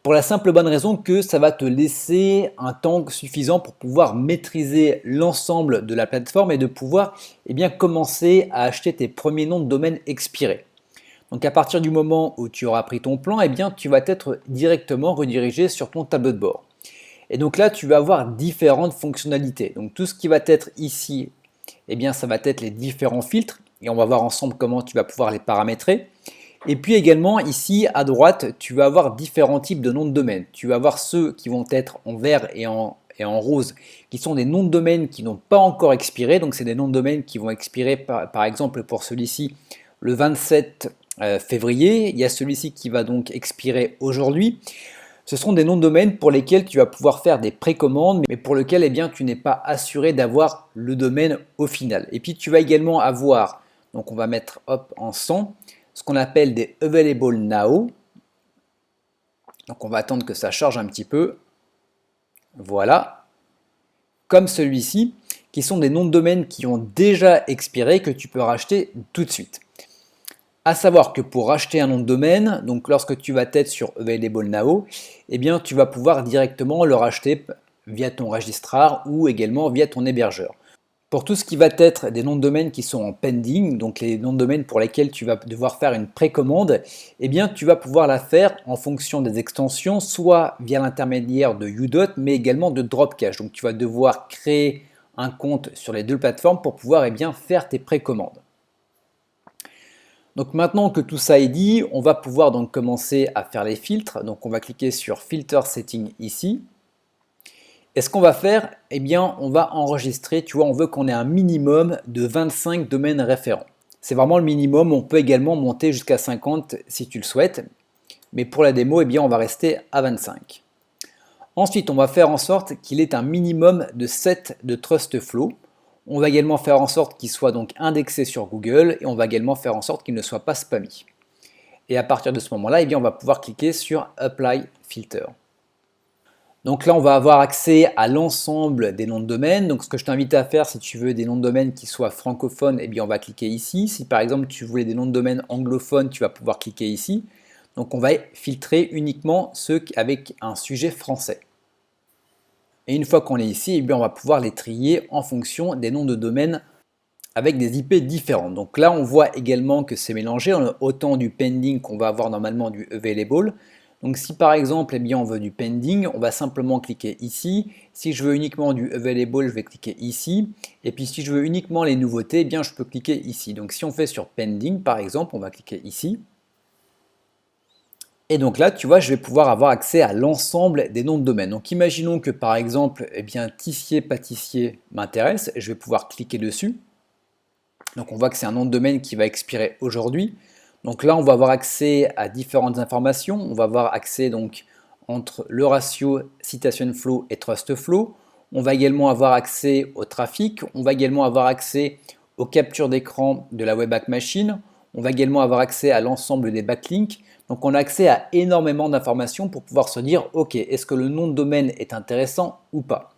pour la simple bonne raison que ça va te laisser un temps suffisant pour pouvoir maîtriser l'ensemble de la plateforme et de pouvoir eh bien, commencer à acheter tes premiers noms de domaine expirés. Donc à partir du moment où tu auras pris ton plan, eh bien, tu vas être directement redirigé sur ton tableau de bord. Et donc là, tu vas avoir différentes fonctionnalités. Donc tout ce qui va être ici, eh bien, ça va être les différents filtres. Et on va voir ensemble comment tu vas pouvoir les paramétrer. Et puis également ici à droite, tu vas avoir différents types de noms de domaine. Tu vas avoir ceux qui vont être en vert et en rose, qui sont des noms de domaine qui n'ont pas encore expiré. Donc c'est des noms de domaine qui vont expirer par exemple pour celui-ci le 27 février. Il y a celui-ci qui va donc expirer aujourd'hui. Ce sont des noms de domaine pour lesquels tu vas pouvoir faire des précommandes, mais pour lesquels eh bien, tu n'es pas assuré d'avoir le domaine au final. Et puis tu vas également avoir, donc on va mettre hop en 100, ce qu'on appelle des Available Now. Donc on va attendre que ça charge un petit peu. Voilà, comme celui-ci, qui sont des noms de domaine qui ont déjà expiré, que tu peux racheter tout de suite. À savoir que pour racheter un nom de domaine, donc lorsque tu vas être sur Available Now, eh bien tu vas pouvoir directement le racheter via ton registrar ou également via ton hébergeur. Pour tout ce qui va être des noms de domaine qui sont en pending, donc les noms de domaine pour lesquels tu vas devoir faire une précommande, eh bien tu vas pouvoir la faire en fonction des extensions, soit via l'intermédiaire de Udot, mais également de Dropcash. Donc tu vas devoir créer un compte sur les deux plateformes pour pouvoir bien faire tes précommandes. Donc maintenant que tout ça est dit, on va pouvoir donc commencer à faire les filtres. Donc on va cliquer sur Filter Setting ici. Et ce qu'on va faire, eh bien on va enregistrer, tu vois, on veut qu'on ait un minimum de 25 domaines référents. C'est vraiment le minimum, on peut également monter jusqu'à 50 si tu le souhaites. Mais pour la démo, eh bien on va rester à 25. Ensuite, on va faire en sorte qu'il ait un minimum de 7 de TrustFlow. On va également faire en sorte qu'il soit donc indexé sur Google et on va également faire en sorte qu'il ne soit pas spammy. Et à partir de ce moment-là, eh bien, on va pouvoir cliquer sur Apply Filter. Donc là, on va avoir accès à l'ensemble des noms de domaine. Donc ce que je t'invite à faire, si tu veux des noms de domaine qui soient francophones, eh bien, on va cliquer ici. Si par exemple tu voulais des noms de domaine anglophones, tu vas pouvoir cliquer ici. Donc on va filtrer uniquement ceux avec un sujet français. Et une fois qu'on est ici, eh bien, on va pouvoir les trier en fonction des noms de domaine avec des IP différents. Donc là, on voit également que c'est mélangé. On a autant du pending qu'on va avoir normalement du available. Donc si par exemple, eh bien, on veut du pending, on va simplement cliquer ici. Si je veux uniquement du available, je vais cliquer ici. Et puis si je veux uniquement les nouveautés, eh bien, je peux cliquer ici. Donc si on fait sur pending, par exemple, on va cliquer ici. Et donc là, tu vois, je vais pouvoir avoir accès à l'ensemble des noms de domaine. Donc imaginons que par exemple, eh bien, Tissier-Pâtissier m'intéresse. Je vais pouvoir cliquer dessus. Donc on voit que c'est un nom de domaine qui va expirer aujourd'hui. Donc là, on va avoir accès à différentes informations. On va avoir accès donc entre le ratio citation flow et trust flow. On va également avoir accès au trafic. On va également avoir accès aux captures d'écran de la Webpack Machine. On va également avoir accès à l'ensemble des backlinks. Donc on a accès à énormément d'informations pour pouvoir se dire, ok, est-ce que le nom de domaine est intéressant ou pas?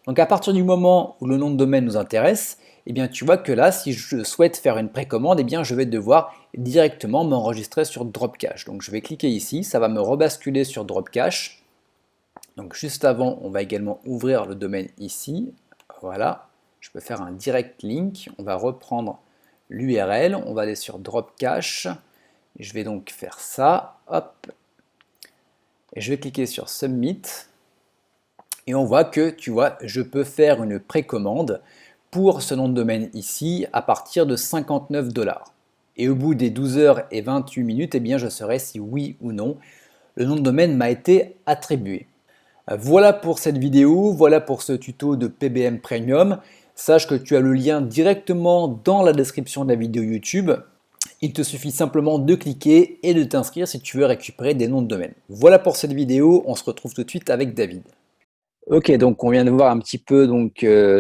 Donc à partir du moment où le nom de domaine nous intéresse, eh bien tu vois que là, si je souhaite faire une précommande, eh bien je vais devoir directement m'enregistrer sur Dropcash. Donc je vais cliquer ici, ça va me rebasculer sur Dropcash. Donc juste avant, on va également ouvrir le domaine ici. Voilà, je peux faire un direct link. On va reprendre l'URL, on va aller sur Drop Cache. Je vais donc faire ça, hop, et je vais cliquer sur Submit. Et on voit que, tu vois, je peux faire une précommande pour ce nom de domaine ici à partir de 59 $. Et au bout des 12 heures et 28 minutes, eh bien, je saurai si oui ou non le nom de domaine m'a été attribué. Voilà pour cette vidéo, voilà pour ce tuto de PBM Premium. Sache que tu as le lien directement dans la description de la vidéo YouTube. Il te suffit simplement de cliquer et de t'inscrire si tu veux récupérer des noms de domaine. Voilà pour cette vidéo, on se retrouve tout de suite avec David. Ok, donc on vient de voir un petit peu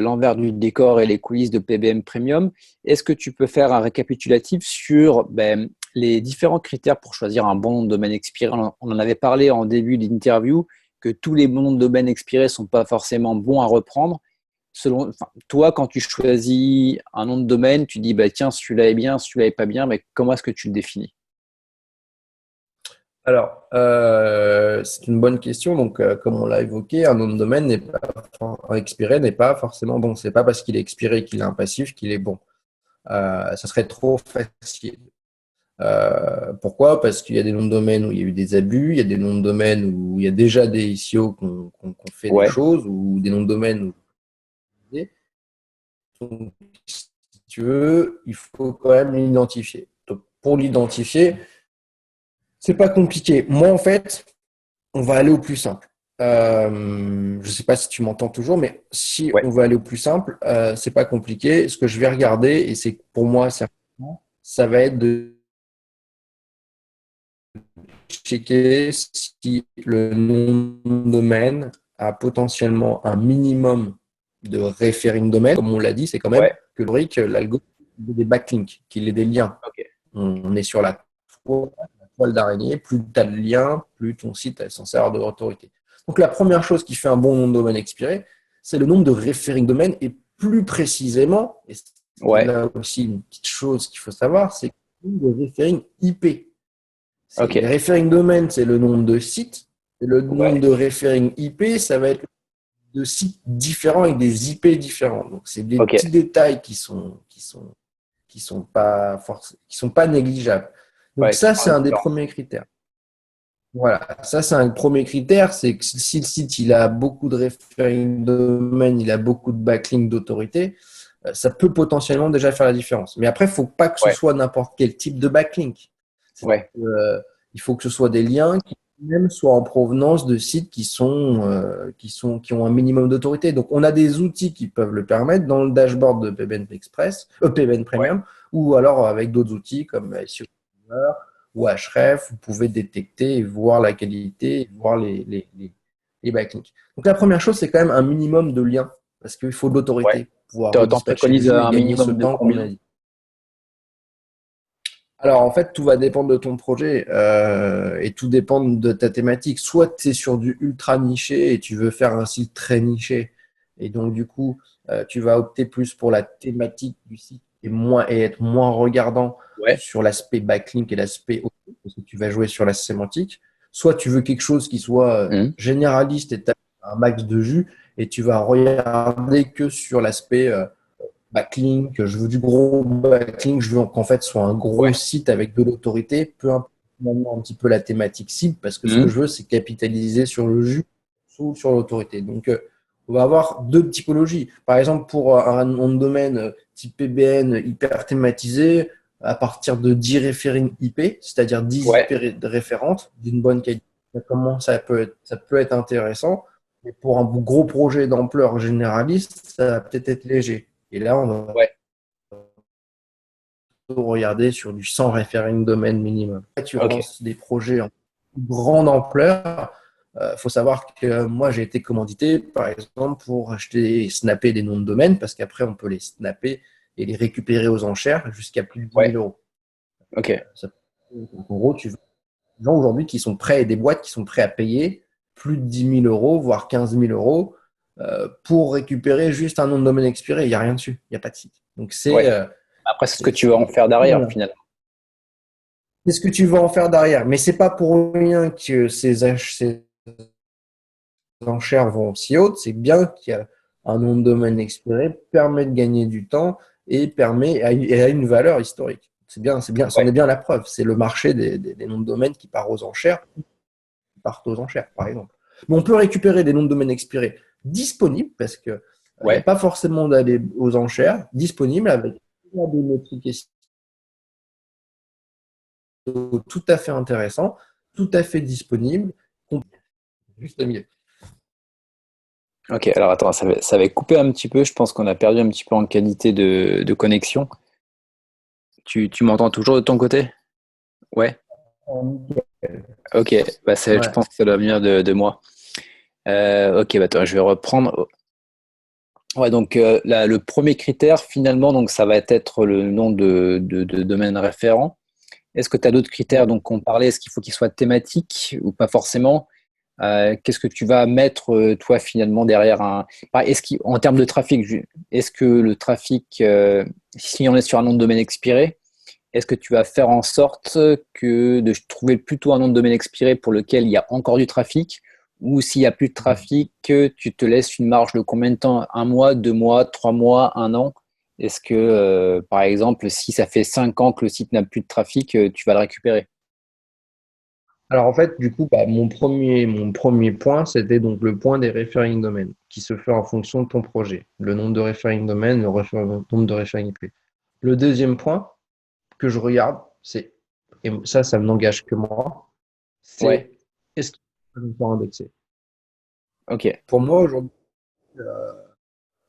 l'envers du décor et les coulisses de PBM Premium. Est-ce que tu peux faire un récapitulatif sur les différents critères pour choisir un bon nom de domaine expiré? On en avait parlé en début d'interview que tous les bons noms de domaine expirés ne sont pas forcément bons à reprendre. Toi, quand tu choisis un nom de domaine, tu dis tiens, celui-là est bien, celui-là est pas bien, mais comment est-ce que tu le définis? Alors, c'est une bonne question. Donc, comme on l'a évoqué, un nom de domaine expiré n'est pas forcément bon. C'est pas parce qu'il est expiré qu'il est un passif qu'il est bon. Ça serait trop facile. Pourquoi? Parce qu'il y a des noms de domaine où il y a eu des abus, il y a des noms de domaine où il y a déjà des ICO qui ont fait des Ouais, choses, ou des noms de domaine où. Donc, si tu veux, il faut quand même l'identifier. Donc, pour l'identifier, c'est pas compliqué. Moi, en fait, on va aller au plus simple. Je ne sais pas si tu m'entends toujours, mais si ouais, on veut aller au plus simple, c'est pas compliqué. Ce que je vais regarder, et c'est pour moi certainement, ça va être de checker si le nom de domaine a potentiellement un minimum de référing domaine. Comme on l'a dit, c'est quand même ouais, que l'algo des backlinks, qu'il ait des liens. ok, On est sur la toile d'araignée. Plus tu as de liens, plus ton site est censé avoir de l'autorité. Donc la première chose qui fait un bon nom de domaine expiré, c'est le nombre de référing domaine, et plus précisément, et c'est ouais, là aussi une petite chose qu'il faut savoir, c'est le nombre de référing IP. ok, Les referring domain, c'est le nombre de sites. Et le nombre ouais, de referring IP, ça va être de sites différents avec des IP différents. Donc, c'est des ok, petits détails qui sont pas négligeables. Donc, ouais, qui ça, font c'est la un des différence. premiers critères. Voilà. Ça, c'est un premier critère. C'est que si le site, il a beaucoup de referring domain, il a beaucoup de backlinks d'autorité, ça peut potentiellement déjà faire la différence. Mais après, il ne faut pas que ce Ouais, soit n'importe quel type de backlink. ouais, Il faut que ce soit des liens qui même soient en provenance de sites qui ont un minimum d'autorité. Donc, on a des outils qui peuvent le permettre dans le dashboard de PBN Express, PBN ouais, Premium, ou alors avec d'autres outils comme SEO ou Ahref, vous pouvez détecter et voir la qualité, et voir les backlinks. Donc, la première chose, c'est quand même un minimum de liens, parce qu'il faut de ouais. l'autorité pour pouvoir T'en redispatcher le préconises jus et un gagner ce minimum de temps qu'on combien? a dit. Alors, en fait, tout va dépendre de ton projet et tout dépend de ta thématique. Soit tu es sur du ultra niché et tu veux faire un site très niché, et donc du coup, tu vas opter plus pour la thématique du site et être moins regardant Ouais. sur l'aspect backlink et l'aspect audio, parce que tu vas jouer sur la sémantique. Soit tu veux quelque chose qui soit Mhm. généraliste et tu as un max de jus, et tu vas regarder que sur l'aspect backlink, je veux du gros backlink, je veux qu'en fait ce soit un gros Ouais. site avec de l'autorité, peu importe un petit peu la thématique cible, parce que ce que Mhm. je veux, c'est capitaliser sur le jus ou sur l'autorité. Donc, on va avoir deux typologies. Par exemple, pour un nom de domaine type PBN hyper thématisé, à partir de 10 referring IP, c'est-à-dire 10 Ouais. IP référentes d'une bonne qualité, comment ça peut être intéressant. Mais pour un gros projet d'ampleur généraliste, ça va peut-être être léger. Et là, on va Ouais. regarder sur du 100 referring domaine minimum. Tu Ok. lances des projets en grande ampleur. Il faut savoir que moi, j'ai été commandité, par exemple, pour acheter et snapper des noms de domaine, parce qu'après, on peut les snapper et les récupérer aux enchères jusqu'à plus de 10 Ouais. 000 euros. Ok. En gros, tu veux des gens aujourd'hui qui sont prêts, des boîtes qui sont prêts à payer plus de 10 000 euros, voire 15 000 euros, pour récupérer juste un nom de domaine expiré. Il n'y a rien dessus, il n'y a pas de site. Donc, Ouais. Après, c'est ce que tu vas en faire derrière, voilà. finalement. Qu'est-ce que tu vas en faire derrière? Mais c'est pas pour rien que ces enchères vont aussi hautes, c'est bien qu'il y a un nom de domaine expiré, permet de gagner du temps et et a une valeur historique. C'est bien, c'en Ouais. est bien la preuve. C'est le marché des noms de domaine qui part aux enchères, qui partent aux enchères, par exemple. Mais on peut récupérer des noms de domaine expirés disponibles parce que il n'y a Ouais. pas forcément d'aller aux enchères, disponibles avec des métriques tout à fait intéressants, tout à fait disponibles, juste au milieu. Ok, alors attends, ça va couper un petit peu. Je pense qu'on a perdu un petit peu en qualité de connexion. Tu m'entends toujours de ton côté? Ouais. Ok, bah je Ouais. pense que ça doit venir de moi. Ok, bah attends, je vais reprendre. Ouais, donc le premier critère, finalement, donc ça va être le nom de domaine référent. Est-ce que tu as d'autres critères donc qu'on parlait? Est-ce qu'il faut qu'il soit thématique ou pas forcément? Qu'est-ce que tu vas mettre toi finalement derrière un. En termes de trafic, est-ce que le trafic, si on est sur un nom de domaine expiré, est-ce que tu vas faire en sorte que de trouver plutôt un nom de domaine expiré pour lequel il y a encore du trafic, ou s'il n'y a plus de trafic, que tu te laisses une marge de combien de temps? Un mois, 2 mois, 3 mois, un an? Est-ce que, par exemple, si ça fait 5 ans que le site n'a plus de trafic, tu vas le récupérer? Alors en fait, du coup, bah, mon premier point, c'était donc le point des referring domains, qui se fait en fonction de ton projet. Le nombre de referring domains, nombre de referring IP. Le deuxième point que je regarde, et ça n'engage que moi, Ouais, c'est est-ce qu'il est encore indexé? ok. Pour moi, aujourd'hui,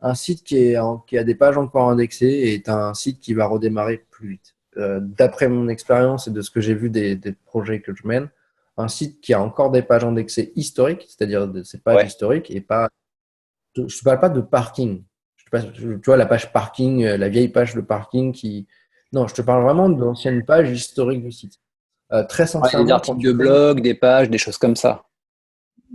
un site qui a des pages encore indexées est un site qui va redémarrer plus vite. D'après mon expérience et de ce que j'ai vu des projets que je mène, un site qui a encore des pages indexées historiques, c'est-à-dire de ces pages Ouais, historiques, et pas, je ne parle pas de parking. Tu vois, la page parking, la vieille page de parking qui. Non, je te parle vraiment de l'ancienne page historique du site. Très ouais, des sincèrement, quand articles tu de commences. blog, des pages, des choses comme ça.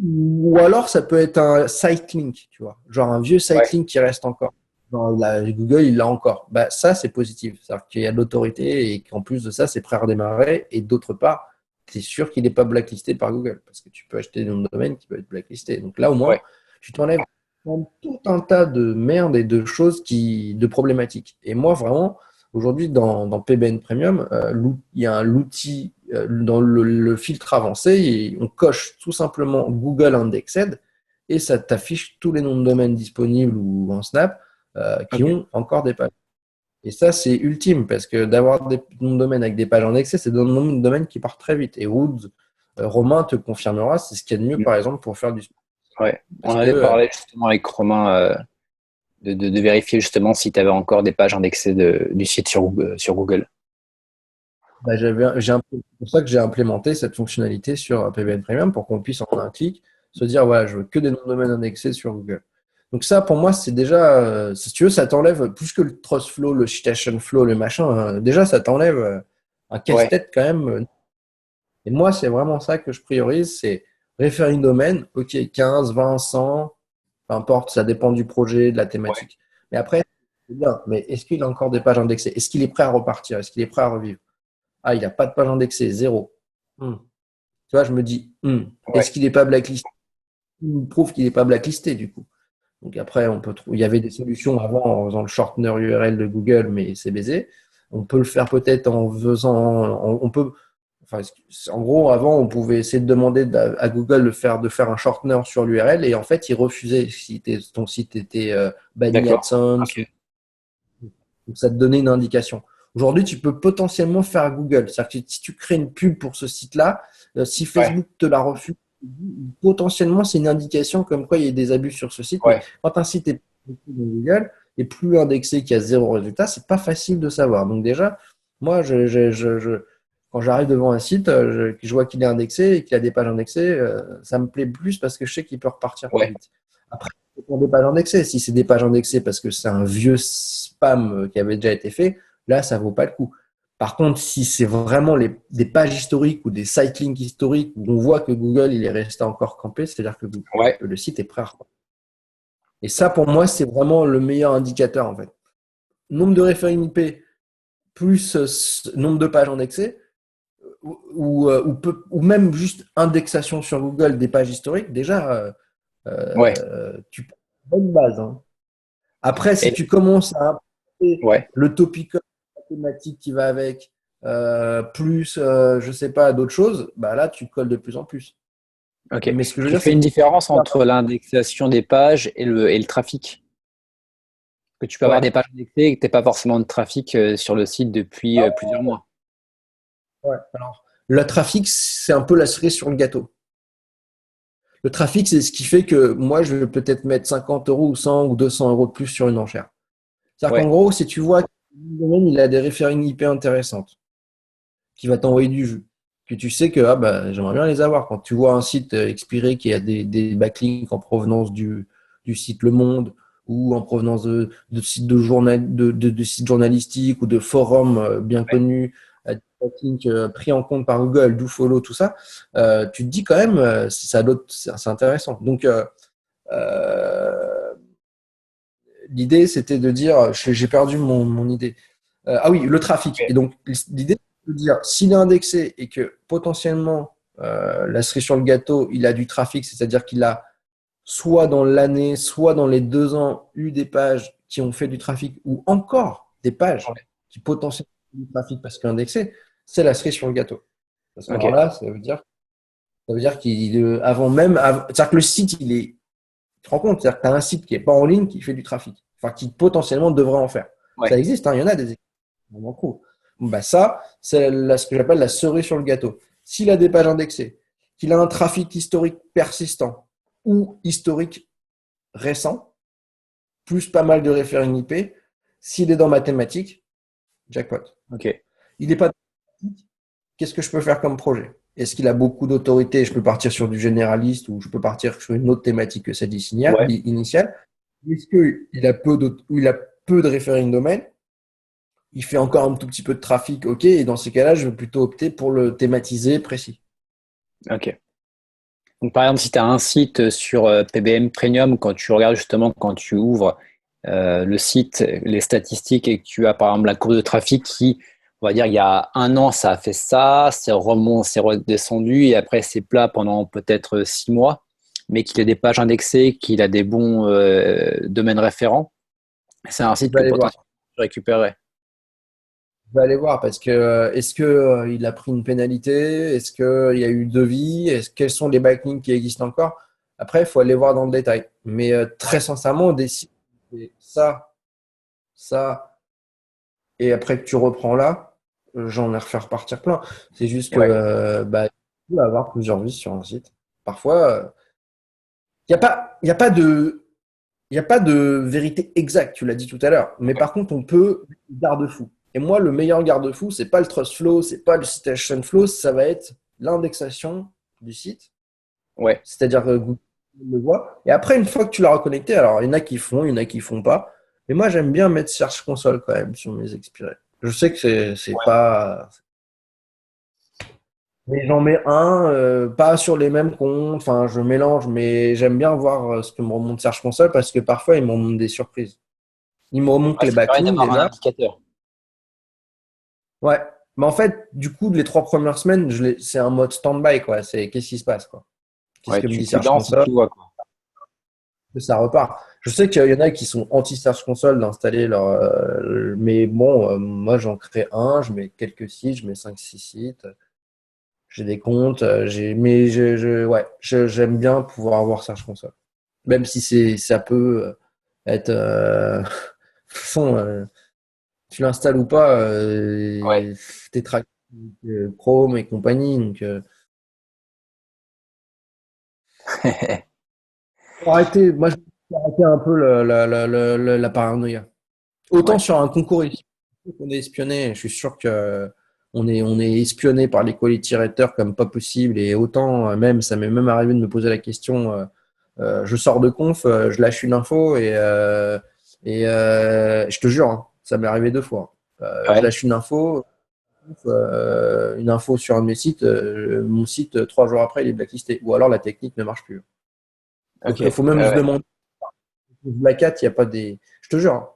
Ou alors, ça peut être un site link, tu vois. Genre un vieux site Ouais, link qui reste encore. Google, il l'a encore. Bah, ça, c'est positif. C'est-à-dire qu'il y a de l'autorité et qu'en plus de ça, c'est prêt à redémarrer. Et d'autre part, c'est sûr qu'il n'est pas blacklisté par Google. Parce que tu peux acheter des noms de domaine qui peuvent être blacklistés. Donc là, au moins, ouais, tu t'enlèves tout un tas de merde et de choses de problématiques. Et moi, vraiment, aujourd'hui, dans PBN Premium, il y a un outil dans le filtre avancé et on coche tout simplement Google Indexed et ça t'affiche tous les noms de domaine disponibles ou en Snap qui ok. ont encore des pages. Et ça, c'est ultime parce que d'avoir des noms de domaine avec des pages indexées, c'est des noms de domaine qui partent très vite. Et Woods, Romain te confirmera, c'est ce qu'il y a de mieux, Mm. par exemple, pour faire du sport. Ouais, on Parce que avait parlé justement avec Romain de vérifier justement si tu avais encore des pages indexées du site sur Google. bah, c'est pour ça que j'ai implémenté cette fonctionnalité sur PBN Premium pour qu'on puisse en un clic se dire voilà, je veux que des noms de domaine indexés sur Google. Donc ça, pour moi, c'est déjà, si tu veux, ça t'enlève plus que le Trust Flow, le Citation Flow, le machin. Déjà, ça t'enlève un Ouais, casse-tête quand même. Et moi, c'est vraiment ça que je priorise, c'est référer une domaine, ok, 15, 20, 100, peu importe, ça dépend du projet, de la ouais, thématique. Mais après, c'est bien, mais est-ce qu'il a encore des pages indexées? Est-ce qu'il est prêt à repartir? Est-ce qu'il est prêt à revivre? Ah, il n'a pas de page indexée, zéro. Tu vois, je me dis, est-ce ouais, qu'il n'est pas blacklisté? Il prouve qu'il n'est pas blacklisté, du coup. Donc après, on peut trouver. Il y avait des solutions avant en faisant le shortener URL de Google, mais c'est baisé. On peut le faire peut-être en faisant. On peut. Enfin, en gros, avant, on pouvait essayer de demander à Google de faire un shortener sur l'URL et en fait, il refusait si ton site était banni d'accord. AdSense Ok. ou ça te donnait une indication. Aujourd'hui, tu peux potentiellement faire à Google. C'est-à-dire que si tu crées une pub pour ce site-là, si Ouais, Facebook te la refuse, potentiellement, c'est une indication comme quoi il y a des abus sur ce site. Mais ouais, quand un site est dans Google et plus indexé, qu'il y a zéro résultat, c'est pas facile de savoir. Donc déjà, moi, quand j'arrive devant un site, que je vois qu'il est indexé et qu'il a des pages indexées, ça me plaît plus parce que je sais qu'il peut repartir plus ouais, vite. Après, pour des pages indexées, si c'est des pages indexées parce que c'est un vieux spam qui avait déjà été fait, là, ça vaut pas le coup. Par contre, si c'est vraiment des pages historiques ou des site links historiques où on voit que Google il est resté encore campé, c'est-à-dire que ouais, le site est prêt à repartir. Et ça, pour moi, c'est vraiment le meilleur indicateur en fait. Nombre de référents IP plus nombre de pages indexées, ou même juste indexation sur Google des pages historiques, déjà, Ouais. Tu pars une bonne base, hein. Après, si Et, tu commences à apporter ouais. le topical, la thématique qui va avec, plus, je sais pas, d'autres choses, bah là, tu colles de plus en plus. Ok. Mais ce que je veux Tu dire, fais c'est une que différence entre l'indexation des pages et le trafic. Que tu peux avoir ouais. des pages indexées et que tu n'as pas forcément de trafic sur le site depuis plusieurs mois. Ouais. Alors, le trafic, c'est un peu la cerise sur le gâteau. Le trafic, c'est ce qui fait que moi, je vais peut-être mettre 50 euros ou 100 ou 200 euros de plus sur une enchère. C'est-à-dire qu'en Ouais. gros, si tu vois que le domaine, il a des références IP intéressantes, qui va t'envoyer du jus, que tu sais que ah, bah, j'aimerais bien les avoir. Quand tu vois un site expiré qui a des backlinks en provenance du site Le Monde ou en provenance de sites, de sites journalistiques ou de forums bien Ouais. connus, des backlinks pris en compte par Google, DoFollow, tout ça, tu te dis quand même, c'est intéressant. Donc, euh, l'idée, c'était de dire, j'ai perdu mon idée. Ah oui, le trafic. Et Ok. donc, l'idée, c'est de dire, s'il est indexé et que potentiellement, la cerise sur le gâteau, il a du trafic, c'est-à-dire qu'il a soit dans l'année, soit dans les 2 ans, eu des pages qui ont fait du trafic, ou encore des pages Ouais. qui potentiellement font du trafic parce qu'indexé, c'est la cerise sur le gâteau. À ce Ok. moment-là, ça veut dire qu'il, avant même, c'est-à-dire que le site, tu te rends compte, c'est-à-dire que tu as un site qui n'est pas en ligne qui fait du trafic, enfin, qui potentiellement devrait en faire. Ça Ouais. existe, hein, il y en a des vraiment cool. Bon, bah ça, c'est ce que j'appelle la cerise sur le gâteau. S'il a des pages indexées, qu'il a un trafic historique persistant ou historique récent, plus pas mal de référents IP, s'il est dans mathématiques, jackpot. Ok. Il n'est pas dans mathématiques, qu'est-ce que je peux faire comme projet? Est-ce qu'il a beaucoup d'autorité? Je peux partir sur du généraliste ou je peux partir sur une autre thématique que celle Ouais. initiale. Est-ce qu'il a il a peu de référents domaine? Il fait encore un tout petit peu de trafic, ok, et dans ces cas-là, je vais plutôt opter pour le thématiser précis. Ok. Donc, par exemple, si tu as un site sur PBM Premium, quand tu regardes justement, quand tu ouvres le site, les statistiques et que tu as par exemple la courbe de trafic qui, on va dire, il y a un an, ça a fait ça, c'est redescendu et après c'est plat pendant peut-être 6 mois, mais qu'il a des pages indexées, qu'il a des bons domaines référents, c'est un Je site vais que aller voir. potentiellement tu récupérerais. Je vais aller voir parce que est-ce que il a pris une pénalité? Est-ce qu'il y a eu devis? Quels sont les backlinks qui existent encore? Après, il faut aller voir dans le détail. Mais très Ouais. sincèrement, des sites, c'est ça, ça, et après que tu reprends là, j'en ai refait repartir plein. C'est juste que Ouais. bah, tu peux avoir plusieurs vues sur un site. Parfois, il n'y a pas, il y a pas de, il y a pas de vérité exacte, tu l'as dit tout à l'heure. Mais Ouais. par contre, on peut garde-fou. Et moi, le meilleur garde-fou, c'est pas le trust flow, c'est pas le citation flow, ça va être l'indexation du site. Ouais. C'est-à-dire que Google le voit. Et après, une fois que tu l'as reconnecté, alors il y en a qui font, il y en a qui font pas. Mais moi, j'aime bien mettre Search Console quand même sur mes expirés. Je sais que c'est pas. Mais j'en mets un, pas sur les mêmes comptes, enfin je mélange, mais j'aime bien voir ce que me remonte Search Console parce que parfois ils me remontent des surprises. Ils me remontent Ouais, les ça permet backlinks d'avoir un déjà. indicateur. Ouais. Mais en fait, du coup, les 3 premières semaines, c'est un mode stand-by, quoi. C'est qu'est-ce qui se passe, quoi. Qu'est-ce Ouais, que me dit tu Search lances et Console? tu vois quoi. Ça repart. Je sais qu'il y en a qui sont anti-Search Console d'installer leur. Mais bon, moi j'en crée un, je mets quelques sites, je mets 5 6 sites. J'ai des comptes, mais ouais, j'aime bien pouvoir avoir Search Console. Même si ça peut être. De toute façon, tu l'installes ou pas, Ouais. t'es traqué Chrome et compagnie. Donc, faut arrêter, moi, je vais arrêter un peu la paranoïa. Autant Ouais. sur un concours ici, on est espionné, je suis sûr que on est espionné par les quality raters comme pas possible. Et autant, même, ça m'est même arrivé de me poser la question. Je sors de conf, je lâche une info et je te jure, hein, ça m'est arrivé 2 fois. Je Ouais. lâche une info sur un de mes sites, mon site 3 jours après il est blacklisté, ou alors la technique ne marche plus. Ok. Donc il faut même se Ouais. demander, Black Hat, il n'y a pas des. Je te jure, hein.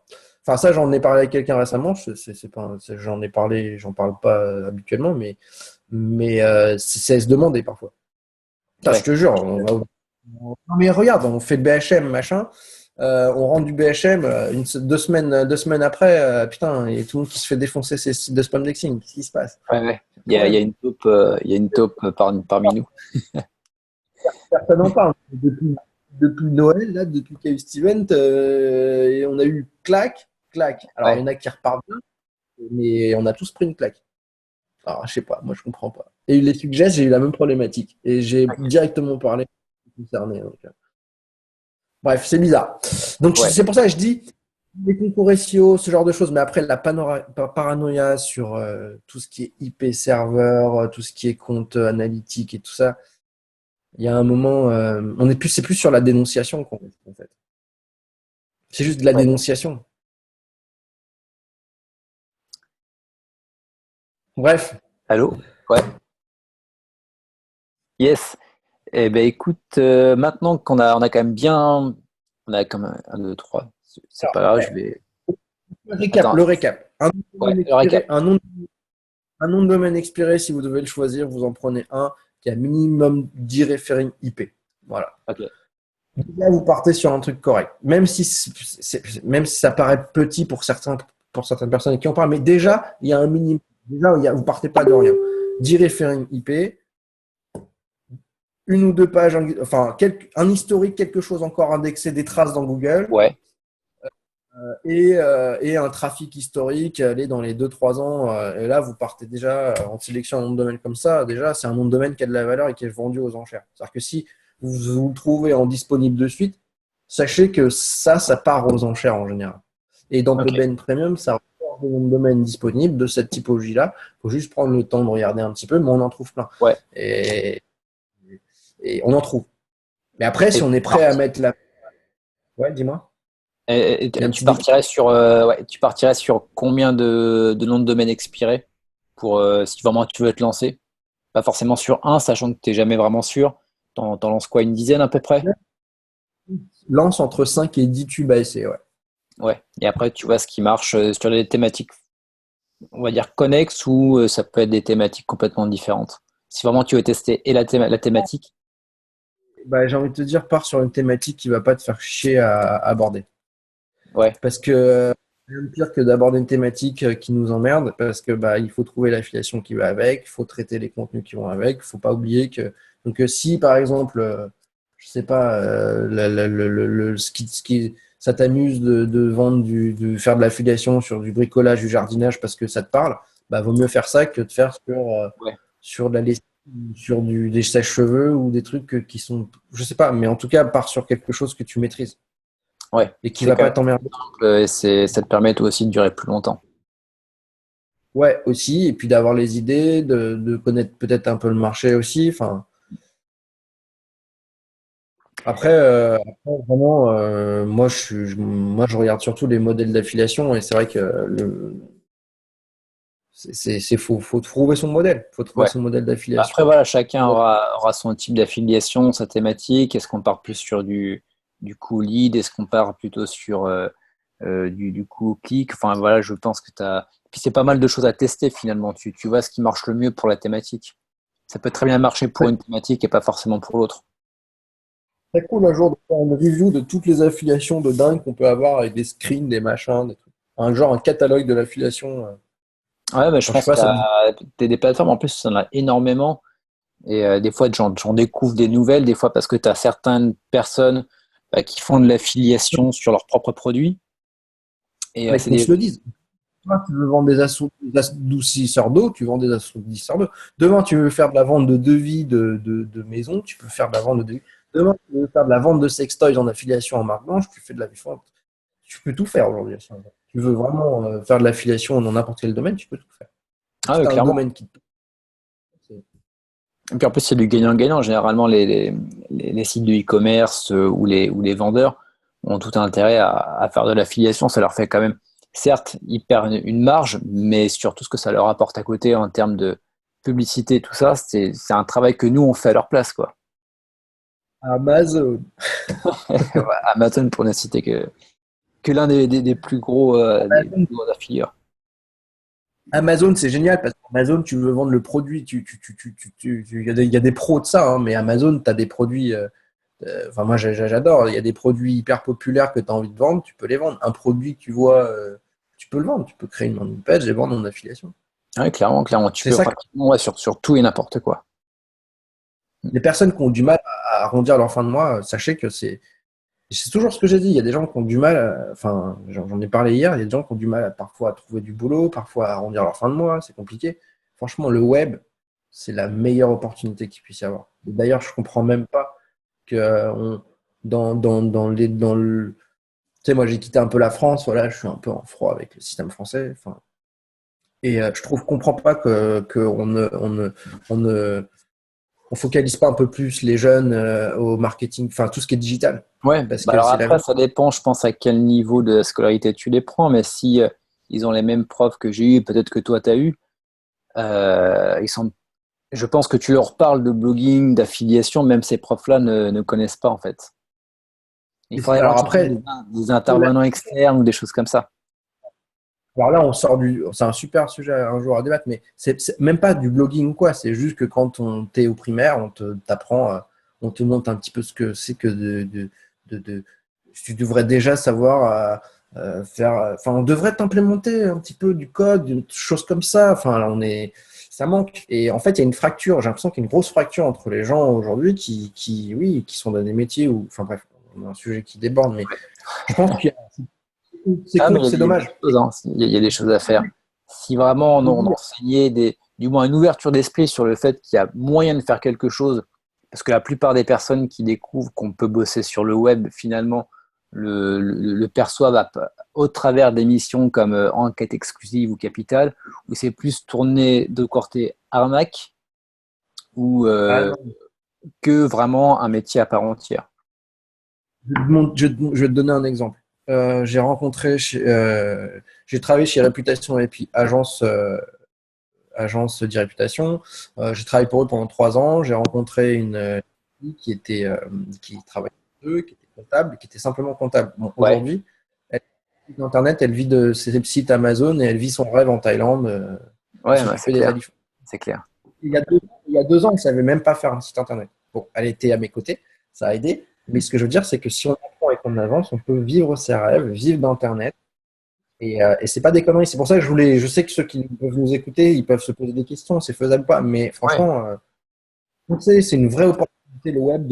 Enfin ça j'en ai parlé avec quelqu'un récemment, c'est pas, j'en ai parlé, j'en parle pas habituellement, mais c'est à se demander parfois. Putain, je Ouais. te jure, on va. Non, mais regarde, on fait le BHM, machin. On rentre du BHM 2 semaines après, putain, il y a tout le monde qui se fait défoncer ses sites de spam-dexing. Qu'est-ce qui se passe? Ouais, ouais. C'est quand Il y même. a il y a une taupe parmi nous. Personne n'en parle. Depuis Noël, là, depuis qu'il y a eu cet event, et on a eu claque, claque. Alors, il y Ouais. en a qui repartent bien, mais on a tous pris une claque. Alors, je sais pas, moi, je comprends pas. Et les suggestions, j'ai eu la même problématique. Et j'ai directement parlé aux concernés. Donc, bref, c'est bizarre. Donc, Ouais. c'est pour ça que je dis les concours SEO, ce genre de choses. Mais après, la paranoïa sur tout ce qui est IP serveur, tout ce qui est compte analytique et tout ça, il y a un moment, c'est plus sur la dénonciation en fait. C'est juste de la Ouais. dénonciation. Bref, Allô? Ouais. Yes. Eh ben écoute, maintenant on a quand même bien, on a comme un, deux, trois. C'est alors, pas grave, je ouais. vais. Le Attends. récap. Ouais. Le récap. Un nom de domaine expiré, si vous devez le choisir, vous en prenez un qui a minimum 10 referring IP. Voilà. Ok. Là, vous partez sur un truc correct. Même si ça paraît petit pour certaines personnes qui en parlent, mais déjà, il y a un minimum. Déjà, vous partez pas de rien. 10 referring IP, une ou deux pages, enfin, un historique, quelque chose encore indexé, des traces dans Google, Ouais. et un trafic historique, aller dans les 2 3 ans. Et là, vous partez déjà en sélection un nom de domaine comme ça. Déjà, c'est un nom de domaine qui a de la valeur et qui est vendu aux enchères. C'est-à-dire que si vous le trouvez en disponible de suite, sachez que ça part aux enchères en général. Et dans Ok. PBN Premium, ça rapporte des noms de domaine disponibles de cette typologie-là. Il faut juste prendre le temps de regarder un petit peu, mais on en trouve plein. Ouais. Et, et on en trouve. Mais après, si Et on est prêt à mettre la. Ouais, dis-moi. Il y a un tu petit début. partirais sur, ouais, tu partirais sur combien de noms de domaine expirés pour si vraiment tu veux te lancer? Pas forcément sur un, sachant que tu n'es jamais vraiment sûr. T'en lances quoi, une dizaine à peu près? Lance entre 5 et 10 tubes à essayer, ouais. Ouais. Et après, tu vois ce qui marche sur les thématiques, on va dire connexes ou ça peut être des thématiques complètement différentes. Si vraiment tu veux tester et la thématique, Bah, j'ai envie de te dire, pars sur une thématique qui va pas te faire chier à aborder. ouais, Parce que rien de pire que d'aborder une thématique qui nous emmerde, parce que bah, il faut trouver l'affiliation qui va avec, il faut traiter les contenus qui vont avec, il faut pas oublier que. Donc, si par exemple, je sais pas, ça t'amuse de vendre de faire de l'affiliation sur du bricolage, du jardinage parce que ça te parle, bah, vaut mieux faire ça que de faire ouais, sur de la lessive, sur des sèche-cheveux ou des trucs qui sont, je sais pas, mais en tout cas, pars sur quelque chose que tu maîtrises ouais. et qui C'est va quand pas même t'emmerder. simple et ça te permet toi aussi de durer plus longtemps. Ouais, aussi, et puis d'avoir les idées, de connaître peut-être un peu le marché aussi. Enfin, après, vraiment, moi, je regarde surtout les modèles d'affiliation et c'est vrai que faut trouver son modèle. Faut trouver Ouais. son modèle d'affiliation. Après, voilà, chacun aura son type d'affiliation, sa thématique. Est-ce qu'on part plus sur du coût lead? Est-ce qu'on part plutôt sur du coût clic? Enfin, voilà, je pense que tu as. Puis c'est pas mal de choses à tester finalement. Tu vois ce qui marche le mieux pour la thématique. Ça peut très bien marcher pour une thématique et pas forcément pour l'autre. Très cool un jour de faire une review de toutes les affiliations de dingue qu'on peut avoir avec des screens, des machins, des trucs. Un catalogue de l'affiliation. Ouais, mais je Enfin, je sais pense pas, qu'il y ça te dit. a des plateformes, en plus, il y en a énormément. Et des fois, j'en découvre des nouvelles, des fois parce que tu as certaines personnes qui font de l'affiliation sur leurs propres produits. Et Mais c'est qu'on des. se le dise. Toi, tu veux vendre des adoucisseurs d'eau, tu vends des adoucisseurs d'eau. Demain, tu veux faire de la vente de devis de maison, tu peux faire de la vente de devis. Demain, tu veux faire de la vente de sextoys en affiliation en marque blanche, tu fais de la vente. Tu peux tout faire aujourd'hui. Tu veux vraiment faire de l'affiliation dans n'importe quel domaine, tu peux tout faire. Ah Si ouais, tu as un clairement. domaine qui te Et puis en plus, c'est du gagnant-gagnant. Généralement, les sites de e-commerce ou les vendeurs ont tout intérêt à faire de l'affiliation. Ça leur fait quand même, certes, ils perdent une marge, mais surtout ce que ça leur apporte à côté en termes de publicité, tout ça, c'est un travail que nous, on fait à leur place, quoi. Amazon. Amazon, pour ne citer que l'un des des Amazon, plus gros affilieurs. Amazon, c'est génial parce qu'Amazon, tu veux vendre le produit. Il y a des pros de ça, hein, mais Amazon, tu as des produits. Enfin, moi, j'adore. Il y a des produits hyper populaires que tu as envie de vendre, tu peux les vendre. Un produit que tu vois, tu peux le vendre. Tu peux créer une landing page et vendre en affiliation. Ouais, clairement, clairement. Tu C'est peux ça. pratiquement sur tout et n'importe quoi. Les personnes qui ont du mal à arrondir leur fin de mois, sachez que c'est toujours ce que j'ai dit. Il y a des gens qui ont du mal, enfin, j'en ai parlé hier, il y a des gens qui ont du mal parfois à trouver du boulot, parfois à arrondir leur fin de mois, c'est compliqué. Franchement, le web, c'est la meilleure opportunité qu'il puisse y avoir. Et d'ailleurs, je comprends même pas que dans le. Tu sais, moi, j'ai quitté un peu la France, voilà, je suis un peu en froid avec le système français. Enfin, et comprends pas que on focalise pas un peu plus les jeunes au marketing, enfin tout ce qui est digital, Ouais, parce bah que alors c'est après, l'avenir. ça dépend, je pense, à quel niveau de scolarité tu les prends, mais si ils ont les mêmes profs que j'ai eu, peut-être que toi, tu as eu, ils sont, je pense que tu leur parles de blogging, d'affiliation, même ces profs-là ne connaissent pas, en fait. Il faudrait Alors éventuellement après, des intervenants externes ou des choses comme ça. alors là, on sort c'est un super sujet un jour à débattre, mais c'est même pas du blogging ou quoi. C'est juste que quand on t'es au primaire, t'apprend, on te montre un petit peu ce que c'est que de- tu devrais déjà savoir faire. Enfin, on devrait t'implémenter un petit peu du code, des choses comme ça. Enfin, là, ça manque. Et en fait, il y a une fracture. J'ai l'impression qu'il y a une grosse fracture entre les gens aujourd'hui oui, qui sont dans des métiers où, enfin bref, on a un sujet qui déborde, mais je pense que c'est Ah, mais con, c'est il y a des dommage. choses, hein. Il y a des choses à faire. Si vraiment on enseignait du moins une ouverture d'esprit sur le fait qu'il y a moyen de faire quelque chose, parce que la plupart des personnes qui découvrent qu'on peut bosser sur le web, finalement, le perçoivent au travers d'émissions comme Enquête exclusive ou Capital, où c'est plus tourné de côté arnaque ou Ah non. que vraiment un métier à part entière. Je vais te donner un exemple. J'ai travaillé chez Réputation et puis agence d'e-réputation. J'ai travaillé pour eux pendant 3 ans. J'ai rencontré une fille qui travaillait pour eux, qui était comptable, qui était simplement comptable. Bon, Ouais, aujourd'hui, elle vit d'Internet, elle vit de ses sites Amazon et elle vit son rêve en Thaïlande à ouais, c'est s'occuper des clair, éléphants. c'est clair. Il y a 2 ans, elle ne savait même pas faire un site Internet. Bon, elle était à mes côtés, ça a aidé. Mais ce que je veux dire, c'est que si on apprend et qu'on avance, on peut vivre ses rêves, vivre d'Internet. Et c'est pas des conneries. C'est pour ça que je sais que ceux qui peuvent nous écouter, ils peuvent se poser des questions, c'est faisable ou pas. Mais Ouais. franchement, tu sais, c'est une vraie opportunité, le web,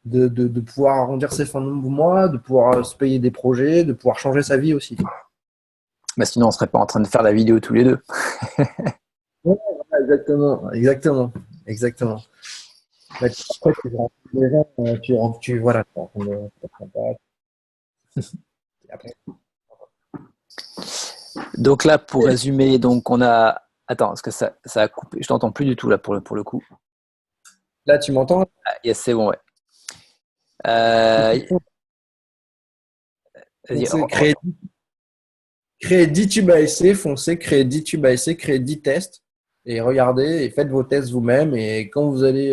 de pouvoir arrondir ses fins de mois, de pouvoir se payer des projets, de pouvoir changer sa vie aussi. Bah, sinon, on serait pas en train de faire la vidéo tous les deux. Ouais, voilà, exactement, exactement, exactement. Bah, après, tu rencontres des gens, voilà, tu rencontres des gens qui sont sympas. Et après, Donc là, pour résumer, donc on a. Attends, parce que ça a coupé. Je t'entends plus du tout là pour le coup. là, tu m'entends? Ah, yes, c'est bon, ouais. Euh, vas-y, Foncez, créer 10 tubes à essai, foncez, créer 10 tubes à essai, créer 10 tests et regardez et faites vos tests vous-même. Et quand vous allez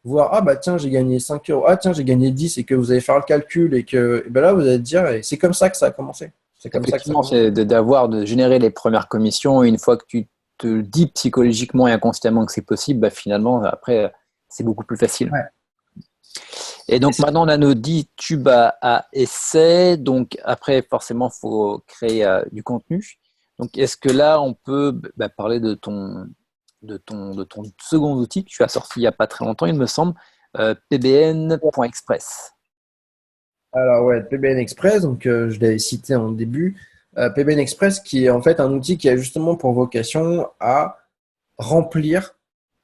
voir, ah bah tiens, j'ai gagné 5 euros, ah tiens, j'ai gagné 10 et que vous allez faire le calcul et ben là, vous allez dire, et c'est comme ça que ça a commencé. C'est comme ça que ça a effectivement, commencé. c'est de générer les premières commissions. Et une fois que tu te dis psychologiquement et inconsciemment que c'est possible, bah, finalement, après, c'est beaucoup plus facile. Ouais. Et Et donc c'est- maintenant, on a nos 10 tubes à essai. Donc après, forcément, il faut créer du contenu. Donc est-ce que là, on peut parler de ton second outil que tu as sorti il n'y a pas très longtemps, il me semble, pbn.express. Alors ouais, PBN Express, donc je l'avais cité en début. PBN Express qui est en fait un outil qui a justement pour vocation à remplir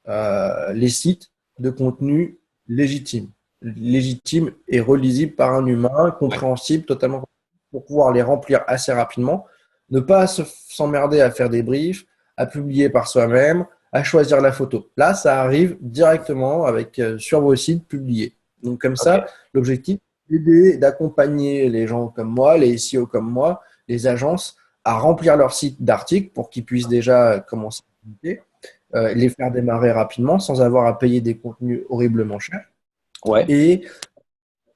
les sites de contenu légitime. Légitime et relisible par un humain, Ouais. compréhensible, totalement pour pouvoir les remplir assez rapidement. Ne pas s'emmerder à faire des briefs, à publier par soi-même, à choisir la photo. Là, ça arrive directement avec sur vos sites publiés. Donc comme Ok. ça, l'objectif, c'est d'aider, d'accompagner les gens comme moi, les SEO comme moi, les agences à remplir leur site d'articles pour qu'ils puissent déjà commencer à publier, les faire démarrer rapidement sans avoir à payer des contenus horriblement chers. Ouais. Et,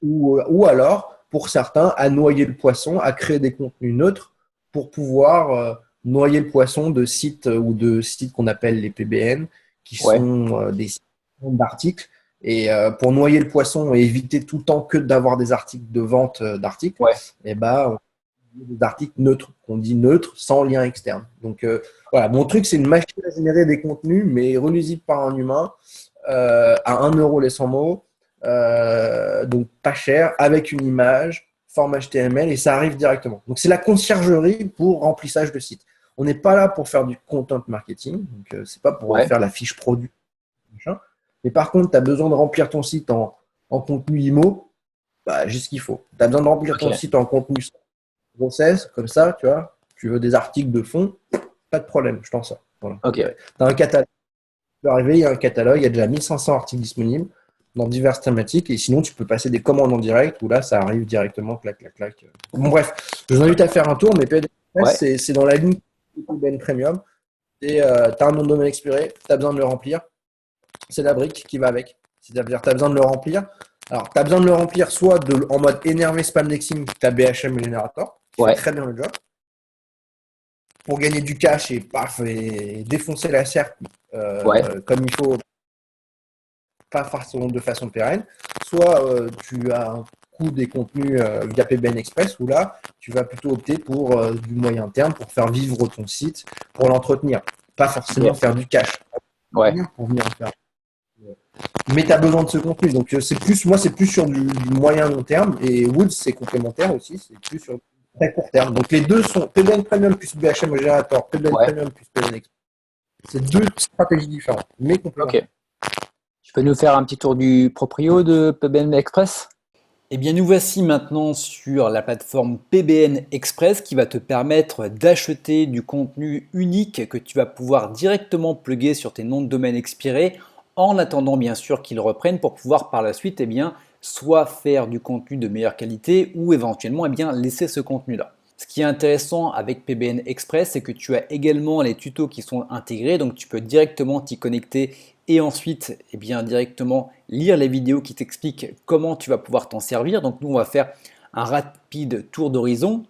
ou alors, pour certains, à noyer le poisson, à créer des contenus neutres pour pouvoir noyer le poisson de sites ou de sites qu'on appelle les PBN, qui Ouais. sont des sites d'articles Et pour noyer le poisson et éviter tout le temps que d'avoir des articles de vente d'articles, Ouais. et ben, des articles neutres, qu'on dit neutres, sans lien externe. Donc voilà, mon truc, c'est une machine à générer des contenus, mais reluisible par un humain, à 1 € les 100 mots, donc pas cher, avec une image, forme HTML, et ça arrive directement. Donc c'est la conciergerie pour remplissage de site. On n'est pas là pour faire du content marketing, donc c'est pas pour Ouais. faire la fiche produit, machin. Mais par contre, tu as besoin de remplir ton site en contenu IMO, bah, j'ai ce qu'il faut. Tu as besoin de remplir ton Ok. site en contenu grossesse, comme ça, tu vois. Tu veux des articles de fond, pas de problème, je t'en sors. Voilà. Ok. Tu as un catalogue. Tu peux arriver, il y a un catalogue, il y a déjà 1500 articles disponibles dans diverses thématiques. Et sinon, tu peux passer des commandes en direct où là, ça arrive directement, clac, clac, clac. Bon, bref, je vous invite à faire un tour, mais PDS, Ouais. c'est dans la ligne PBN Premium. Tu as un nom de domaine expiré, tu as besoin de le remplir. C'est la brique qui va avec. C'est-à-dire tu as besoin de le remplir. Alors, tu as besoin de le remplir soit en mode énervé spamdexing, tu as BHM Generator, qui fait Ouais. très bien le job, pour gagner du cash et paf, et défoncer la SERP Ouais. comme il faut, pas forcément de façon pérenne. Soit tu as un coût des contenus via PBN Express, où là, tu vas plutôt opter pour du moyen terme, pour faire vivre ton site, pour l'entretenir. Pas forcément Ok. faire du cash. Ouais. Pour venir faire. Mais tu as besoin de ce contenu. Donc, c'est plus, moi, c'est plus sur du moyen long terme. Et Woods, c'est complémentaire aussi. C'est plus sur très court terme. Donc, les deux sont PBN Premium plus BHM au générateur, PBN Ouais. Premium plus PBN Express. C'est deux stratégies différentes, mais Ok. complémentaires. Tu peux nous faire un petit tour du proprio de PBN Express? Eh bien, nous voici maintenant sur la plateforme PBN Express qui va te permettre d'acheter du contenu unique que tu vas pouvoir directement plugger sur tes noms de domaine expirés en attendant bien sûr qu'ils reprennent pour pouvoir par la suite soit faire du contenu de meilleure qualité ou éventuellement laisser ce contenu-là. Ce qui est intéressant avec PBN Express, c'est que tu as également les tutos qui sont intégrés, donc tu peux directement t'y connecter et ensuite directement lire les vidéos qui t'expliquent comment tu vas pouvoir t'en servir. Donc nous, on va faire un rapide tour d'horizon.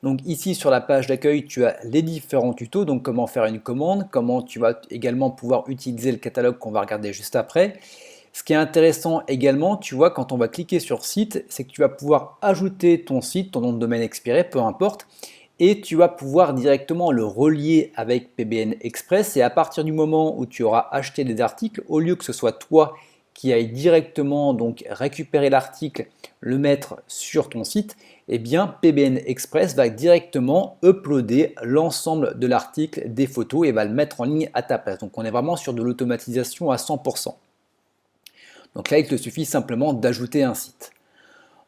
Donc ici sur la page d'accueil, tu as les différents tutos, donc comment faire une commande, comment tu vas également pouvoir utiliser le catalogue qu'on va regarder juste après. Ce qui est intéressant également, tu vois, quand on va cliquer sur site, c'est que tu vas pouvoir ajouter ton site, ton nom de domaine expiré, peu importe, et tu vas pouvoir directement le relier avec PBN Express. Et à partir du moment où tu auras acheté des articles, au lieu que ce soit toi qui aille directement donc récupérer l'article, le mettre sur ton site, eh bien PBN Express va directement uploader l'ensemble de l'article, des photos et va le mettre en ligne à ta place. Donc on est vraiment sur de l'automatisation à 100%. Donc là, il te suffit simplement d'ajouter un site.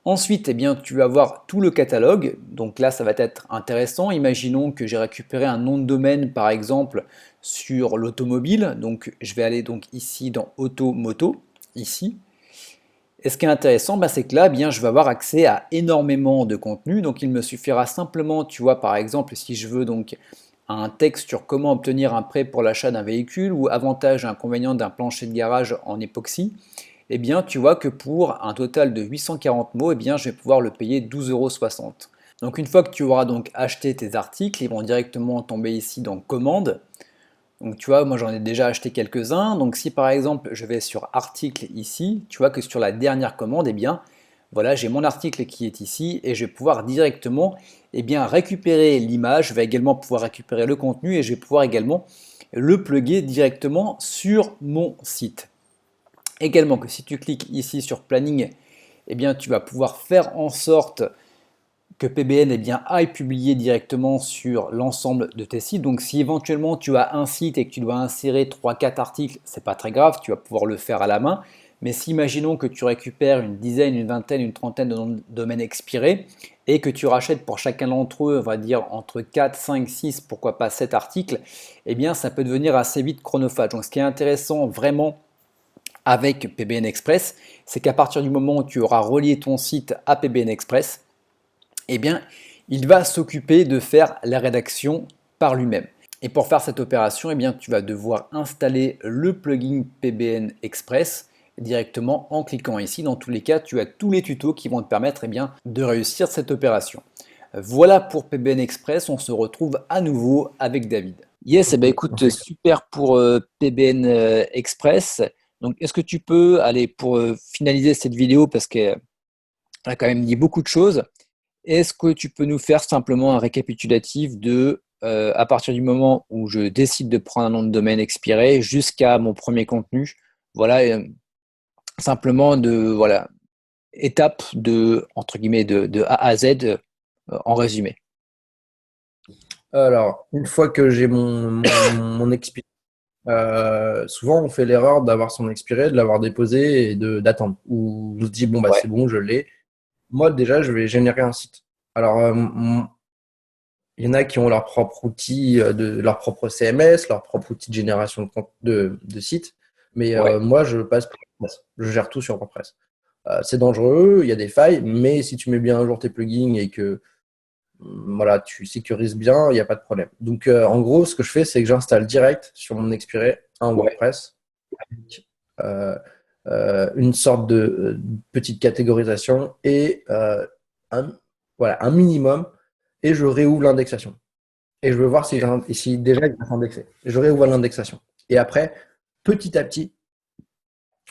Ensuite, tu vas voir tout le catalogue. Donc là, ça va être intéressant. Imaginons que j'ai récupéré un nom de domaine, par exemple, sur l'automobile. Donc, je vais aller donc ici dans Auto-Moto, ici. Et ce qui est intéressant, c'est que là, je vais avoir accès à énormément de contenu. Donc, il me suffira simplement, tu vois, par exemple, si je veux donc un texte sur comment obtenir un prêt pour l'achat d'un véhicule ou avantages et inconvénients d'un plancher de garage en époxy, tu vois que pour un total de 840 mots, je vais pouvoir le payer 12,60 €. Donc une fois que tu auras donc acheté tes articles, ils vont directement tomber ici dans commande. Donc tu vois, moi j'en ai déjà acheté quelques-uns. Donc si par exemple je vais sur article ici, tu vois que sur la dernière commande, voilà, j'ai mon article qui est ici et je vais pouvoir directement récupérer l'image. Je vais également pouvoir récupérer le contenu et je vais pouvoir également le plugger directement sur mon site. Également que si tu cliques ici sur planning, tu vas pouvoir faire en sorte que PBN aille publier directement sur l'ensemble de tes sites. Donc si éventuellement tu as un site et que tu dois insérer 3-4 articles, c'est pas très grave, tu vas pouvoir le faire à la main. Mais si imaginons que tu récupères une dizaine, une vingtaine, une trentaine de domaines expirés et que tu rachètes pour chacun d'entre eux, on va dire entre 4, 5, 6, pourquoi pas 7 articles, ça peut devenir assez vite chronophage. Donc ce qui est intéressant vraiment avec PBN Express, c'est qu'à partir du moment où tu auras relié ton site à PBN Express, il va s'occuper de faire la rédaction par lui-même. Et pour faire cette opération, tu vas devoir installer le plugin PBN Express directement en cliquant ici. Dans tous les cas, tu as tous les tutos qui vont te permettre de réussir cette opération. Voilà pour PBN Express, on se retrouve à nouveau avec David. Yes, écoute, super pour PBN Express. Donc, est-ce que tu peux, aller pour finaliser cette vidéo, parce qu'elle a quand même dit beaucoup de choses, est-ce que tu peux nous faire simplement un récapitulatif de, à partir du moment où je décide de prendre un nom de domaine expiré jusqu'à mon premier contenu, voilà, simplement voilà, étape entre guillemets, de A à Z, en résumé. Alors, une fois que j'ai mon expiré, souvent on fait l'erreur d'avoir son expiré, de l'avoir déposé et d'attendre. Ou on se dit, bon, bah, Ouais, c'est bon, je l'ai. Moi, déjà, je vais générer un site. Alors, il y en a qui ont leur propre outil, leur propre CMS, leur propre outil de génération de sites. Mais ouais. moi, je passe par WordPress. Je gère tout sur WordPress. C'est dangereux, il y a des failles, mais si tu mets bien à jour tes plugins et que voilà, tu sécurises bien, il n'y a pas de problème. Donc, en gros, ce que je fais, c'est que j'installe direct sur mon expiré un Ouais. WordPress avec une sorte de petite catégorisation et voilà, un minimum, et je réouvre l'indexation. Et je veux voir Ok. si déjà il est indexé. Je réouvre l'indexation. Et après, petit à petit,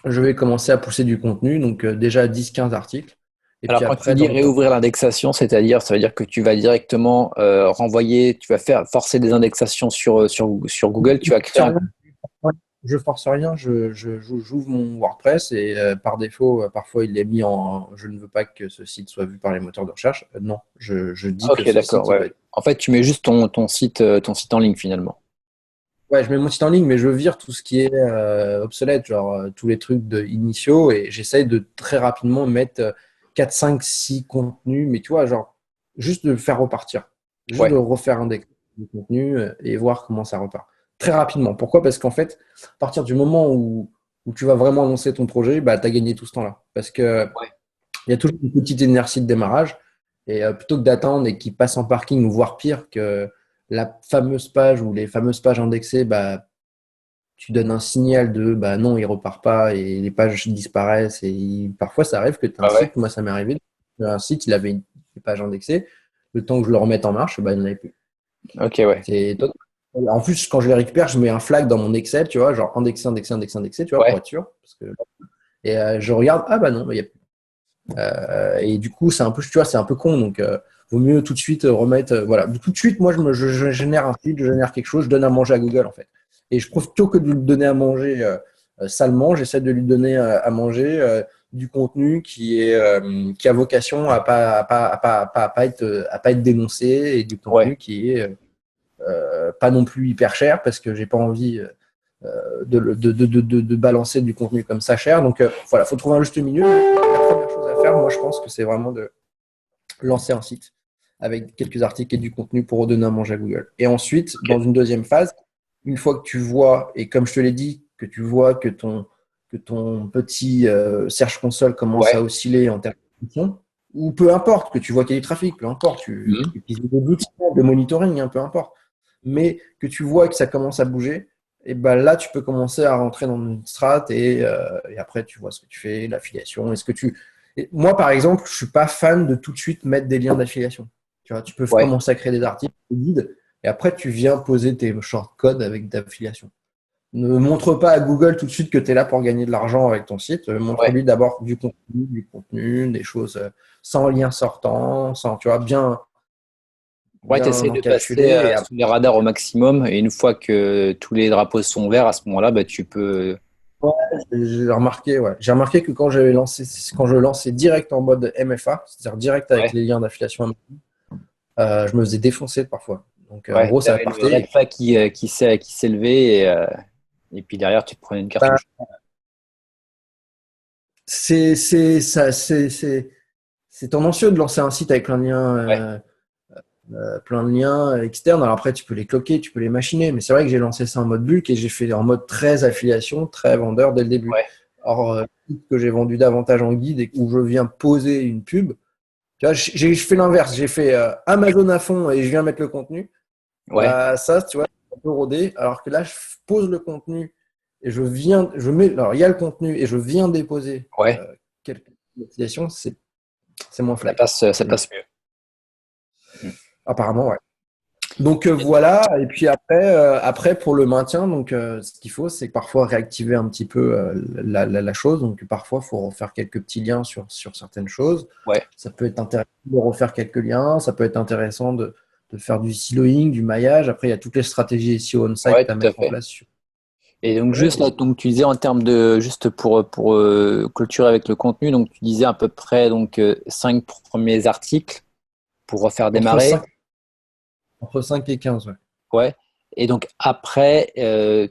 je vais commencer à pousser du contenu, donc déjà 10-15 articles. Et Alors, puis quand tu après, dis dans le temps. réouvrir l'indexation, c'est-à-dire, ça veut dire que tu vas directement renvoyer, tu vas faire forcer des indexations sur Google, tu vas créer un. Je force rien, j'ouvre mon WordPress et par défaut, parfois il est mis en je ne veux pas que ce site soit vu par les moteurs de recherche. Non, je dis Ah, que ok, ce d'accord. site, il Ouais. va être. En fait, tu mets juste ton site en ligne finalement. Ouais, je mets mon site en ligne, mais je vire tout ce qui est obsolète, genre tous les trucs initiaux, et j'essaye de très rapidement mettre 4, 5, 6 contenus, mais tu vois, genre, juste de le faire repartir, juste de Ouais. refaire un deck de contenu et voir comment ça repart. Très rapidement. Pourquoi? Parce qu'en fait, à partir du moment où tu vas vraiment lancer ton projet, bah, tu as gagné tout ce temps-là. Parce que Ouais. il y a toujours une petite inertie de démarrage. Et plutôt que d'attendre et qu'il passe en parking, ou voire pire, que la fameuse page ou les fameuses pages indexées, bah, tu donnes un signal de bah non, il repart pas et les pages disparaissent. Et parfois, ça arrive que tu as un Ah ouais. site, moi ça m'est arrivé, un site, il avait une page indexée. Le temps que je le remette en marche, bah, il n'y en avait plus. Ok, ouais. En plus, quand je les récupère, je mets un flag dans mon Excel, tu vois, genre indexé, indexé, indexé, indexé, tu vois, pour Ouais. être sûr. Et je regarde, ah bah non, il y a et du coup, c'est un peu, tu vois, c'est un peu con. Donc, vaut mieux tout de suite remettre. Voilà. Tout de suite, moi, je génère un site, je génère quelque chose, je donne à manger à Google, en fait. Et je trouve plutôt que de lui donner à manger salement, j'essaie de lui donner à manger du contenu qui a vocation à pas être dénoncé, et du Ouais. contenu qui est pas non plus hyper cher, parce que j'ai pas envie de balancer du contenu comme ça cher. Donc voilà, il faut trouver un juste milieu. La première chose à faire, moi, je pense que c'est vraiment de lancer un site avec quelques articles et du contenu pour redonner à manger à Google. Et ensuite, Ok. dans une deuxième phase, une fois que tu vois, et comme je te l'ai dit, que tu vois que ton petit Search Console commence à Ouais. osciller en termes de fonction, ou peu importe, que tu vois qu'il y a du trafic, peu importe, Mhm. tu utilises des outils de monitoring, hein, peu importe, mais que tu vois que ça commence à bouger, et ben là, tu peux commencer à rentrer dans une strat, et après, tu vois ce que tu fais, l'affiliation. Est-ce que tu. Et moi, par exemple, je suis pas fan de tout de suite mettre des liens d'affiliation. Tu vois, tu peux Ouais. commencer à créer des articles, des guides, et après, tu viens poser tes shortcodes avec d'affiliation. Ne montre pas à Google tout de suite que tu es là pour gagner de l'argent avec ton site. Ouais. Montre-lui d'abord du contenu, des choses sans lien sortant, sans, tu vois, Ouais, tu bien essaies de passer encapsulé. Et sous les radars au maximum, et une fois que tous les drapeaux sont verts, à ce moment-là, bah, tu peux. ouais, j'ai remarqué, ouais. J'ai remarqué que quand je lançais direct en mode MFA, c'est-à-dire direct avec Ouais. les liens d'affiliation, je me faisais défoncer parfois. Donc, en Ouais. gros, Tu ça avais le partait. red flag qui s'élevait, et puis derrière, tu te prenais une Ben, cartouche. c'est tendancieux de lancer un site avec Ouais. plein de liens externes. Alors après, tu peux les cloquer, tu peux les machiner. Mais c'est vrai que j'ai lancé ça en mode bulk et j'ai fait en mode très affiliation, très vendeur dès le début. Ouais. Or, que j'ai vendu davantage en guide et où je viens poser une pub, tu vois, j'ai fait l'inverse. J'ai fait Amazon à fond et je viens mettre le contenu. Ouais. Bah, ça, tu vois, c'est un peu rodé. Alors que là, je pose le contenu et alors, il y a le contenu et je viens déposer Ouais. quelques affiliations, c'est moins Ça fly. passe, ça Mm. passe mieux. Mm. Apparemment, ouais. Donc voilà, et puis après pour le maintien, donc ce qu'il faut, c'est parfois réactiver un petit peu la chose. Donc parfois, il faut refaire quelques petits liens sur certaines choses. Ouais, Ça peut être intéressant de refaire quelques liens, ça peut être intéressant de faire du siloing, du maillage. Après, il y a toutes les stratégies SEO on-site ouais, à tout à mettre en fait. place sur Et donc web. juste là, donc tu disais en termes de juste pour clôturer avec le contenu, donc tu disais à peu près donc 5 premiers articles pour refaire Entre démarrer. 5 entre 5 et 15, ouais. Ouais. Et donc après,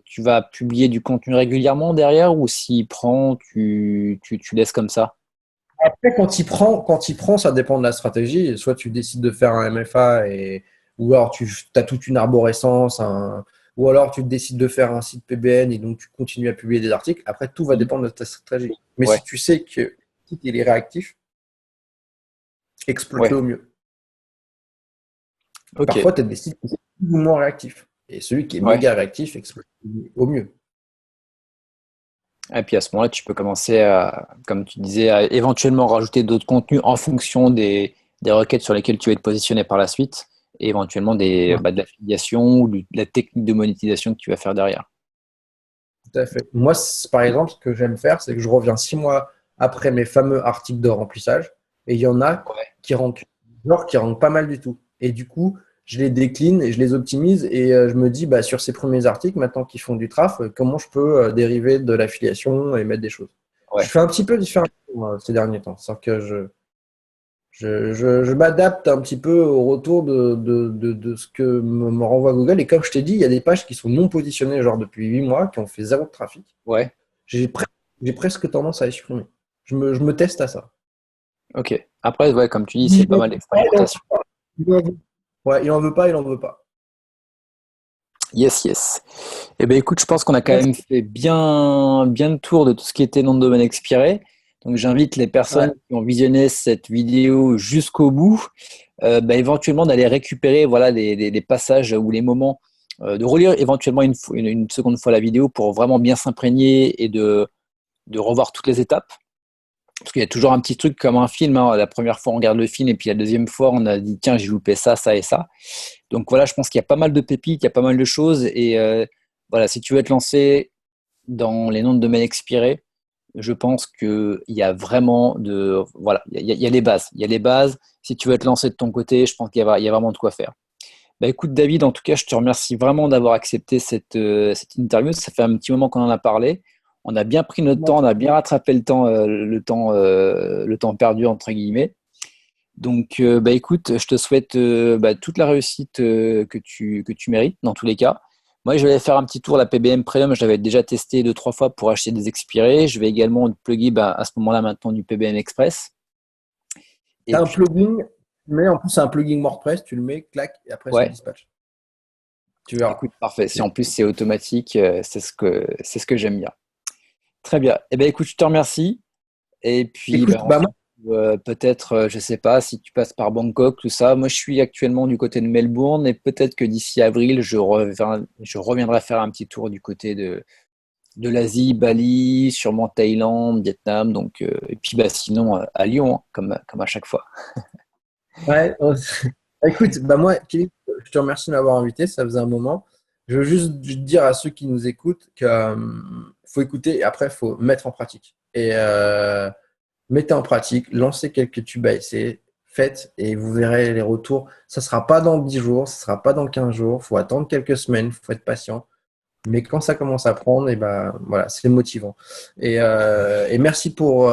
tu vas publier du contenu régulièrement derrière ou s'il prend, tu laisses comme ça? Après, quand il prend, ça dépend de la stratégie. Soit tu décides de faire un MFA ou alors tu as toute une arborescence, ou alors tu décides de faire un site PBN et donc tu continues à publier des articles. Après, tout va Mhm. dépendre de ta stratégie. Mais Ouais. si tu sais que le site il est réactif, exploite-le Ouais. au mieux. Ok. Parfois, tu as des sites qui sont plus ou moins réactifs. Et celui qui est Ouais. méga réactif, exploite-le au mieux. Et puis à ce moment-là, tu peux commencer à, comme tu disais, à éventuellement rajouter d'autres contenus en fonction des requêtes sur lesquelles tu vas être positionné par la suite, et éventuellement Ouais, de l'affiliation ou de la technique de monétisation que tu vas faire derrière. tout à fait. Moi, par exemple, ce que j'aime faire, c'est que je reviens 6 mois après mes fameux articles de remplissage et il y en a Ouais. qui rankent, genre qui rankent pas mal du tout. Et du coup, je les décline et je les optimise et je me dis, bah, sur ces premiers articles, maintenant qu'ils font du traf, comment je peux dériver de l'affiliation et mettre des choses. Je Ouais. fais un petit peu différemment ces derniers temps. C'est-à-dire que je m'adapte un petit peu au retour de ce que me renvoie Google. Et comme je t'ai dit, il y a des pages qui sont non positionnées, genre depuis 8 mois, qui ont fait zéro de trafic. Ouais. J'ai pre- j'ai presque tendance à les supprimer. Je me teste à ça. Ok. Après, ouais, comme tu dis, c'est Il pas en mal veut pas, il en veut d'expérimentation. pas. Ouais, il en veut pas, il en veut pas. Yes, yes. Eh bien, écoute, je pense qu'on a quand même fait bien le tour de tout ce qui était nom de domaine expiré. Donc, j'invite les Ouais, personnes qui ont visionné cette vidéo jusqu'au bout, bah, éventuellement d'aller récupérer voilà, les passages ou les moments, de relire éventuellement une seconde fois la vidéo pour vraiment bien s'imprégner et de revoir toutes les étapes. Parce qu'il y a toujours un petit truc comme un film, hein. La première fois, on regarde le film et puis la deuxième fois, on a dit, tiens, j'ai loupé ça, ça et ça. Donc voilà, je pense qu'il y a pas mal de pépites, il y a pas mal de choses. Et voilà, si tu veux te lancer dans les noms de domaine expirés, je pense qu'il y a vraiment de. Voilà, il y a les bases. Il y a les bases. Si tu veux te lancer de ton côté, je pense il y a vraiment de quoi faire. Bah écoute, David, en tout cas, je te remercie vraiment d'avoir accepté cette interview. Ça fait un petit moment qu'on en a parlé. On a bien pris notre temps, on a bien rattrapé le temps perdu, entre guillemets. Donc, bah, écoute, je te souhaite bah, toute la réussite que tu mérites dans tous les cas. Moi, je vais aller faire un petit tour à la PBM Premium. Je l'avais déjà testé 2, 3 fois pour acheter des expirés. Je vais également plugger bah, à ce moment-là maintenant du PBM Express. tu Et as un puis, plugin, mais en plus, c'est un plugin WordPress, tu le mets, clac, et après, ça ouais, dispatche. Tu verras. écoute, parfait. Si C'est- en plus c'est automatique, c'est ce que j'aime bien. Très bien. Eh bien, écoute, je te remercie. Et puis, Écoute, ben, on se bah, moi, retrouve, peut-être, je sais pas, si tu passes par Bangkok, tout ça. Moi, je suis actuellement du côté de Melbourne et peut-être que d'ici avril, je reviendrai faire un petit tour du côté de l'Asie, Bali, sûrement Thaïlande, Vietnam. Donc, et puis, bah, sinon, à Lyon, hein, comme à chaque fois. ouais, écoute, bah moi, Kevin, je te remercie de m'avoir invité, ça faisait un moment. Je veux juste dire à ceux qui nous écoutent que faut écouter et après, il faut mettre en pratique. Et mettez en pratique, lancez quelques tubes à essai, faites et vous verrez les retours. Ça ne sera pas dans 10 jours, ça ne sera pas dans 15 jours, il faut attendre quelques semaines, il faut être patient. Mais quand ça commence à prendre, et ben voilà, c'est motivant. Et merci pour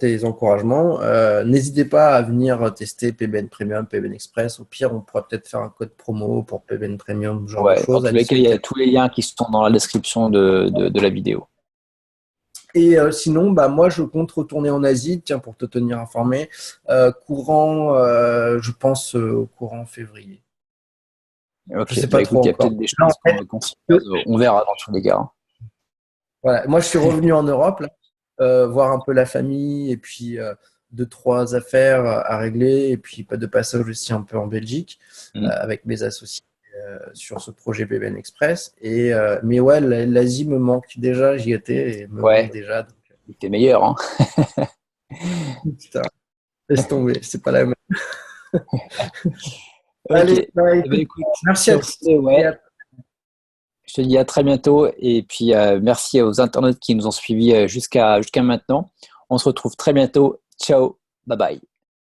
tes encouragements. N'hésitez pas à venir tester PBN Premium, PBN Express. Au pire, on pourra peut-être faire un code promo pour PBN Premium, ce genre de Ouais, dans choses à tous les cas, il y a discuter. tous les liens qui sont dans la description de la vidéo. Et sinon, bah, moi, je compte retourner en Asie, tiens, pour te tenir informé, je pense, au courant février. Je Ok, sais bah pas trop écoute, il y a encore. peut-être des Là, en chances fait, qu'on s'y croise. On verra dans tous les cas, hein. voilà. Moi, je suis revenu en Europe, là, voir un peu la famille et puis deux, trois affaires à régler et puis pas de passage aussi un peu en Belgique Mm. avec mes associés sur ce projet BBN Express. Mais ouais, l'Asie me manque déjà, j'y étais et me manque Ouais, déjà. Donc, t'es meilleur, hein. putain, laisse tomber, c'est pas la même. Allez, Ok. bah, Eh ben, écoute, écoute, merci à sur toi. ce, ouais, je te dis à très bientôt et puis merci aux internautes qui nous ont suivis jusqu'à maintenant. On se retrouve très bientôt. Ciao, bye bye.